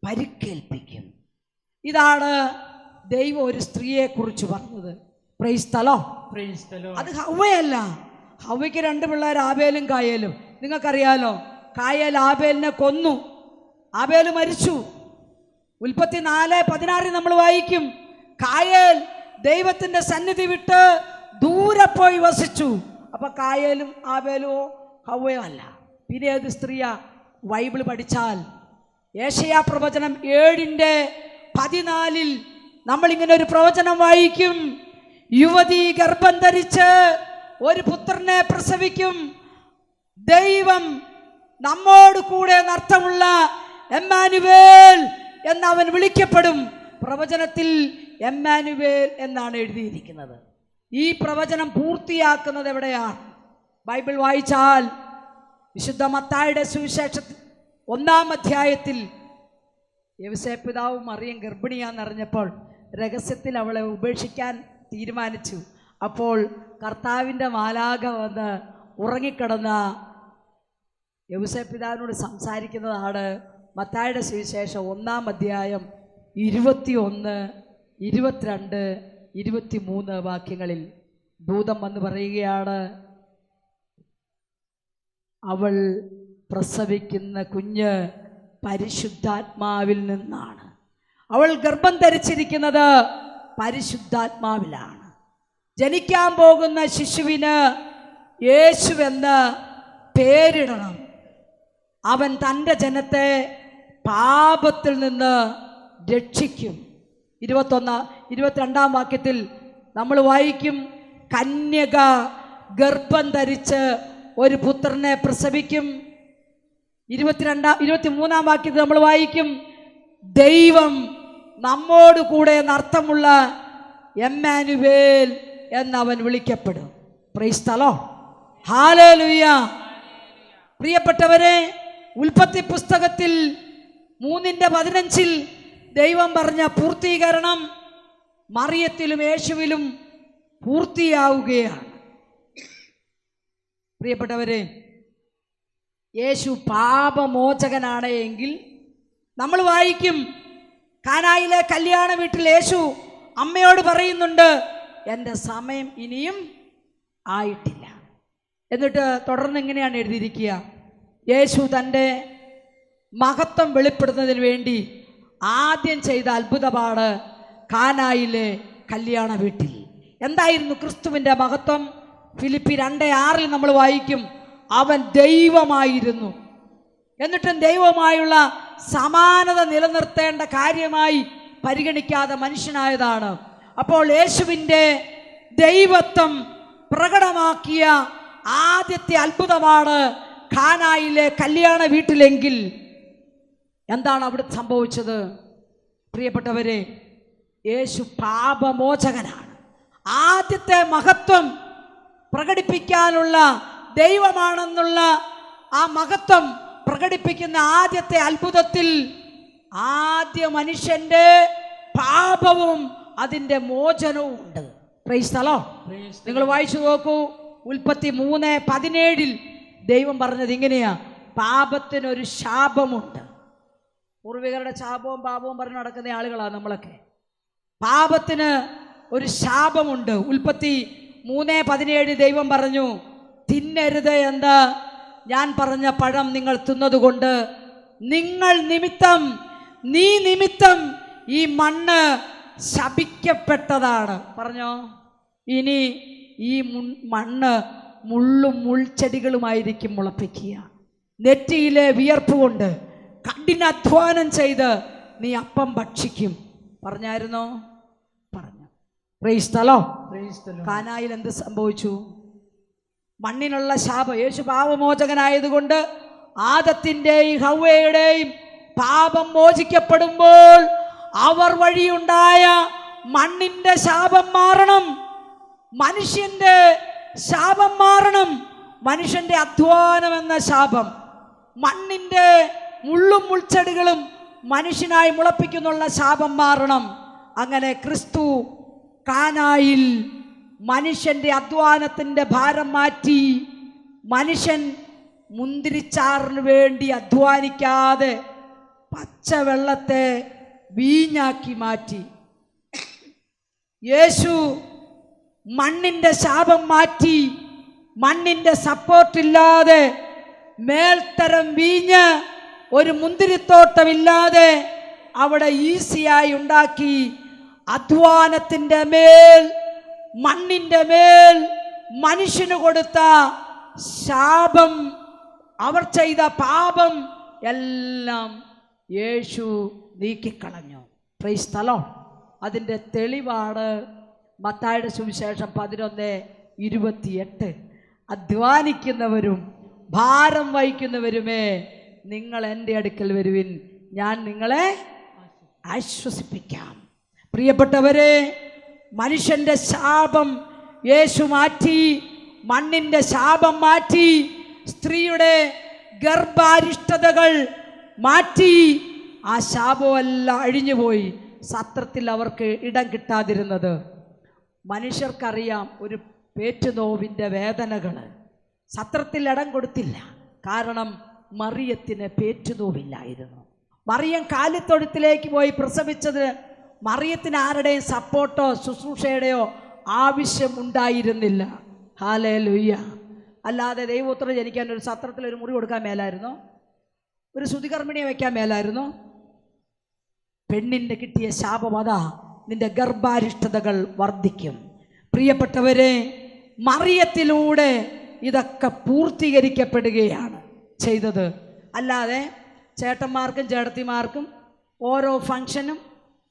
പരിക്കേൽപ്പിക്കും. ഇതാണ് ദൈവം ഒരു സ്ത്രീയെക്കുറിച്ച് പറഞ്ഞത്. Price the Lord. അത് ഹവ്വയല്ല. ഹവ്വയ്ക്ക് 2 പിള്ളേർ, ആബേലും കായേലും. നിങ്ങൾക്കറിയാലോ, കായേൽ ആബേലിനെ കൊന്നു, ആബേൽ മരിച്ചു. ഉൽപ്പത്തി 4:16 നമ്മൾ വായിക്കും, കായേൽ ദൈവത്തിൻ്റെ സന്നിധി വിട്ട് ദൂരെ പോയി വസിച്ചു. അപ്പൊ കായേലും ആബേലുമോ ഹവ്വയോ അല്ല. പിന്നെ ഏത് സ്ത്രീയാ? ബൈബിൾ പഠിച്ചാൽ യേശയ്യാ പ്രവചനം 7:14 നമ്മളിങ്ങനെ ഒരു പ്രവചനം വായിക്കും. യുവതി ഗർഭം ധരിച്ച് ഒരു പുത്രനെ പ്രസവിക്കും, ദൈവം നമ്മോട് കൂടെ എന്നർത്ഥമുള്ള എമ്മാനുവേൽ എന്നവൻ വിളിക്കപ്പെടും. പ്രവചനത്തിൽ എമ്മാനുവേൽ എന്നാണ് എഴുതിയിരിക്കുന്നത്. ഈ പ്രവചനം പൂർത്തിയാക്കുന്നത് എവിടെയാണ്? ബൈബിൾ വായിച്ചാൽ വിശുദ്ധ മത്തായിയുടെ സുവിശേഷത്തിൽ 1-ാം അധ്യായത്തിൽ യോസേപ്പ് പിതാവും മറിയം ഗർഭിണിയാണെന്നറിഞ്ഞപ്പോൾ രഹസ്യത്തിൽ അവളെ ഉപേക്ഷിക്കാൻ തീരുമാനിച്ചു. അപ്പോൾ കർത്താവിൻ്റെ മാലാഖ വന്ന് ഉറങ്ങിക്കിടന്ന യോസേപ്പ് പിതാവിനോട് സംസാരിക്കുന്നതാണ് മത്തായിയുടെ സുവിശേഷം 1-ാം അധ്യായം 21, 22, 23 വാക്യങ്ങളിൽ. ദൂതൻ വന്ന് പറയുകയാണ്, അവൾ പ്രസവിക്കുന്ന കുഞ്ഞ് പരിശുദ്ധാത്മാവിൽ നിന്നാണ്. അവൾ ഗർഭം ധരിച്ചിരിക്കുന്നത് പരിശുദ്ധാത്മാവിലാണ്. ജനിക്കാൻ പോകുന്ന ശിശുവിന് യേശുവെന്ന് പേരിടണം. അവൻ തൻ്റെ ജനത്തെ പാപത്തിൽ നിന്ന് രക്ഷിക്കും. 22-ാം വാക്യത്തിൽ നമ്മൾ വായിക്കും, കന്യക ഗർഭം ധരിച്ച് ഒരു പുത്രനെ പ്രസവിക്കും. 23-ാം വാക്യത്തിൽ നമ്മൾ വായിക്കും, ദൈവം നമ്മോട് കൂടെ എന്നർത്ഥമുള്ള എമ്മാനുവേൽ എന്നവൻ വിളിക്കപ്പെടും. Price the lord. ഹല്ലേലൂയ. പ്രിയപ്പെട്ടവരെ, ഉൽപ്പത്തി പുസ്തകത്തിൽ 3:15 ദൈവം പറഞ്ഞ പൂർത്തീകരണം മറിയത്തിലും യേശുവിലും പൂർത്തിയാവുകയാണ്. പ്രിയപ്പെട്ടവരെ, യേശു പാപമോചകനാണ് എങ്കിൽ നമ്മൾ വായിക്കും, കാനായിലെ കല്യാണ വീട്ടിൽ യേശു അമ്മയോട് പറയുന്നുണ്ട്, എൻ്റെ സമയം ഇനിയും ആയിട്ടില്ല. എന്നിട്ട് തുടർന്ന് ഇങ്ങനെയാണ് എഴുതിയിരിക്കുക, യേശു തൻ്റെ മഹത്വം വെളിപ്പെടുത്തുന്നതിന് വേണ്ടി ആദ്യം ചെയ്ത അത്ഭുതമാണ് കാനായിലെ കല്യാണ വീട്ടിൽ. എന്തായിരുന്നു ക്രിസ്തുവിൻ്റെ മഹത്വം? ഫിലിപ്പി 2:6 നമ്മൾ വായിക്കും, അവൻ ദൈവമായിരുന്നു, എന്നിട്ടും ദൈവമായുള്ള സമാനത നിലനിർത്തേണ്ട കാര്യമായി പരിഗണിക്കാതെ മനുഷ്യനായതാണ്. അപ്പോൾ യേശുവിൻ്റെ ദൈവത്വം പ്രകടമാക്കിയ ആദ്യത്തെ അത്ഭുതമാണ് കാനായിലെ കല്യാണ വീട്ടിലെങ്കിൽ എന്താണ് അവിടെ സംഭവിച്ചത്? പ്രിയപ്പെട്ടവരെ, യേശു പാപമോചകനാണ്. ആദ്യത്തെ മഹത്വം പ്രകടിപ്പിക്കാനുള്ള, ദൈവമാണെന്നുള്ള ആ മഹത്വം പ്രകടിപ്പിക്കുന്ന ആദ്യത്തെ അത്ഭുതത്തിൽ ആദ്യ മനുഷ്യൻ്റെ പാപവും അതിൻ്റെ മോചനവും ഉണ്ട്. Price the Lord. നിങ്ങൾ വായിച്ചു നോക്കൂ, ഉൽപ്പത്തി 3:17 ദൈവം പറഞ്ഞത് ഇങ്ങനെയാ, പാപത്തിനൊരു ശാപമുണ്ട്. പൂർവികരുടെ ശാപവും പാപവും പറഞ്ഞ് നടക്കുന്ന ആളുകളാണ് നമ്മളൊക്കെ. പാപത്തിന് ഒരു ശാപമുണ്ട്. ഉൽപ്പത്തി 3:17 ദൈവം പറഞ്ഞു, തിന്നരുത് എന്ന് ഞാൻ പറഞ്ഞ പഴം നിങ്ങൾ തിന്നതുകൊണ്ട് നിങ്ങൾ നിമിത്തം, നീ നിമിത്തം ഈ മണ്ണ് ശപിക്കപ്പെട്ടതാണ്. പറഞ്ഞോ, ഇനി ഈ മണ്ണ് മുള്ളും മുൾച്ചെടികളുമായിരിക്കും മുളപ്പിക്കുക. നെറ്റിയിലെ വിയർപ്പ് കൊണ്ട് കഠിനാധ്വാനം ചെയ്ത് നീ അപ്പം ഭക്ഷിക്കും. പറഞ്ഞായിരുന്നോ? പറഞ്ഞു. Price the Lord. കാനായിൽ എന്ത് സംഭവിച്ചു? മണ്ണിനുള്ള ശാപം. യേശു പാപമോചകനായതുകൊണ്ട് ആദത്തിൻ്റെയും ഹവ്വയുടെയും പാപം മോചിക്കപ്പെടുമ്പോൾ അവർ വഴിയുണ്ടായ മണ്ണിൻ്റെ ശാപം മാറണം, മനുഷ്യൻ്റെ ശാപം മാറണം. മനുഷ്യൻ്റെ അധ്വാനം എന്ന ശാപം, മണ്ണിൻ്റെ മുള്ളും മുൾച്ചെടികളും മനുഷ്യനായി മുളപ്പിക്കുന്നുള്ള ശാപം മാറണം. അങ്ങനെ ക്രിസ്തു കാനായിൽ മനുഷ്യൻ്റെ അധ്വാനത്തിൻ്റെ ഭാരം മാറ്റി. മനുഷ്യൻ മുന്തിരിച്ചാറിന് വേണ്ടി അധ്വാനിക്കാതെ പച്ചവെള്ളത്തെ വീഞ്ഞാക്കി മാറ്റി. യേശു മണ്ണിൻ്റെ ശാപം മാറ്റി. മണ്ണിൻ്റെ സപ്പോർട്ടില്ലാതെ മേൽത്തരം വീഞ്ഞ് ഒരു മുന്തിരിത്തോട്ടമില്ലാതെ അവിടെ ഈസിയായി ഉണ്ടാക്കി. അധ്വാനത്തിൻ്റെ മേൽ, മണ്ണിൻ്റെ മേൽ മനുഷ്യന് കൊടുത്ത ശാപം, അവർ ചെയ്ത പാപം എല്ലാം യേശു നീക്കിക്കളഞ്ഞു. Praise the lord. അതിൻ്റെ തെളിവാണ് മത്തായിയുടെ സുവിശേഷം 11:28. അധ്വാനിക്കുന്നവരും ഭാരം വഹിക്കുന്നവരുമേ, നിങ്ങൾ എൻ്റെ അടുക്കൽ വരുവിൻ, ഞാൻ നിങ്ങളെ ആശ്വസിപ്പിക്കാം. പ്രിയപ്പെട്ടവരെ, മനുഷ്യൻ്റെ ശാപം യേശു മാറ്റി, മണ്ണിൻ്റെ ശാപം മാറ്റി, സ്ത്രീയുടെ ഗർഭാരിഷ്ടതകൾ മാറ്റി. ആ ശാപമെല്ലാം അഴിഞ്ഞുപോയി. സത്രത്തിൽ അവർക്ക് ഇടം കിട്ടാതിരുന്നത്. മനുഷ്യർക്കറിയാം ഒരു പേറ്റുനോവിൻ്റെ വേദനകൾ. സത്രത്തിൽ ഇടം കൊടുത്തില്ല, കാരണം മറിയത്തിന് പേറ്റുനോവില്ലായിരുന്നു. മറിയം കാലിത്തൊഴുത്തിലേക്ക് പോയി പ്രസവിച്ചത് മറിയത്തിന് ആരുടെയും സപ്പോർട്ടോ ശുശ്രൂഷയുടെയോ ആവശ്യമുണ്ടായിരുന്നില്ല. ഹല്ലേലൂയ. അല്ലാതെ ദൈവപുത്രൻ ജനിക്കാൻ ഒരു സത്രത്തിൽ ഒരു മുറി കൊടുക്കാൻ മേലായിരുന്നോ? ഒരു ശുദ്ധികർമ്മിണിയെ വയ്ക്കാൻ മേലായിരുന്നോ? പെണ്ണിൻ്റെ കിട്ടിയ ശാപം അതാ, നിന്റെ ഗർഭാരിഷ്ടതകൾ വർദ്ധിക്കും. പ്രിയപ്പെട്ടവരെ, മറിയത്തിലൂടെ ഇതൊക്കെ പൂർത്തീകരിക്കപ്പെടുകയാണ് ചെയ്തത്. അല്ലാതെ ചേട്ടന്മാർക്കും ചേട്ടത്തിമാർക്കും ഓരോ ഫംഗ്ഷനും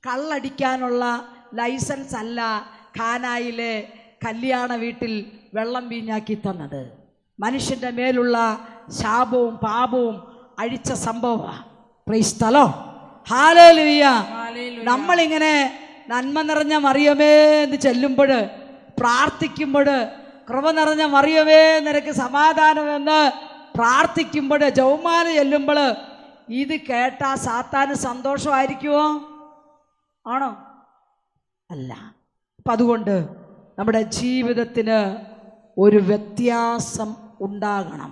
കള്ളടിക്കാനുള്ള ലൈസൻസ് അല്ല കാനായിലെ കല്യാണ വീട്ടിൽ വെള്ളം വീഞ്ഞാക്കി തന്നത്. മനുഷ്യൻ്റെ മേലുള്ള ശാപവും പാപവും അഴിച്ച സംഭവമാണ്. Price the lord. ഹല്ലേലൂയ. നമ്മളിങ്ങനെ നന്മ നിറഞ്ഞ മറിയമേ എന്ന് ചെല്ലുമ്പോൾ, പ്രാർത്ഥിക്കുമ്പോൾ, കൃപ നിറഞ്ഞ മറിയമേ നിനക്ക് സമാധാനമെന്ന് പ്രാർത്ഥിക്കുമ്പോൾ, ജപമാല ചെല്ലുമ്പോൾ ഇത് കേട്ടാ സാത്താന് സന്തോഷമായിരിക്കുമോ? ആണോ? അല്ല. അപ്പം അതുകൊണ്ട് നമ്മുടെ ജീവിതത്തിന് ഒരു വ്യത്യാസം ഉണ്ടാകണം.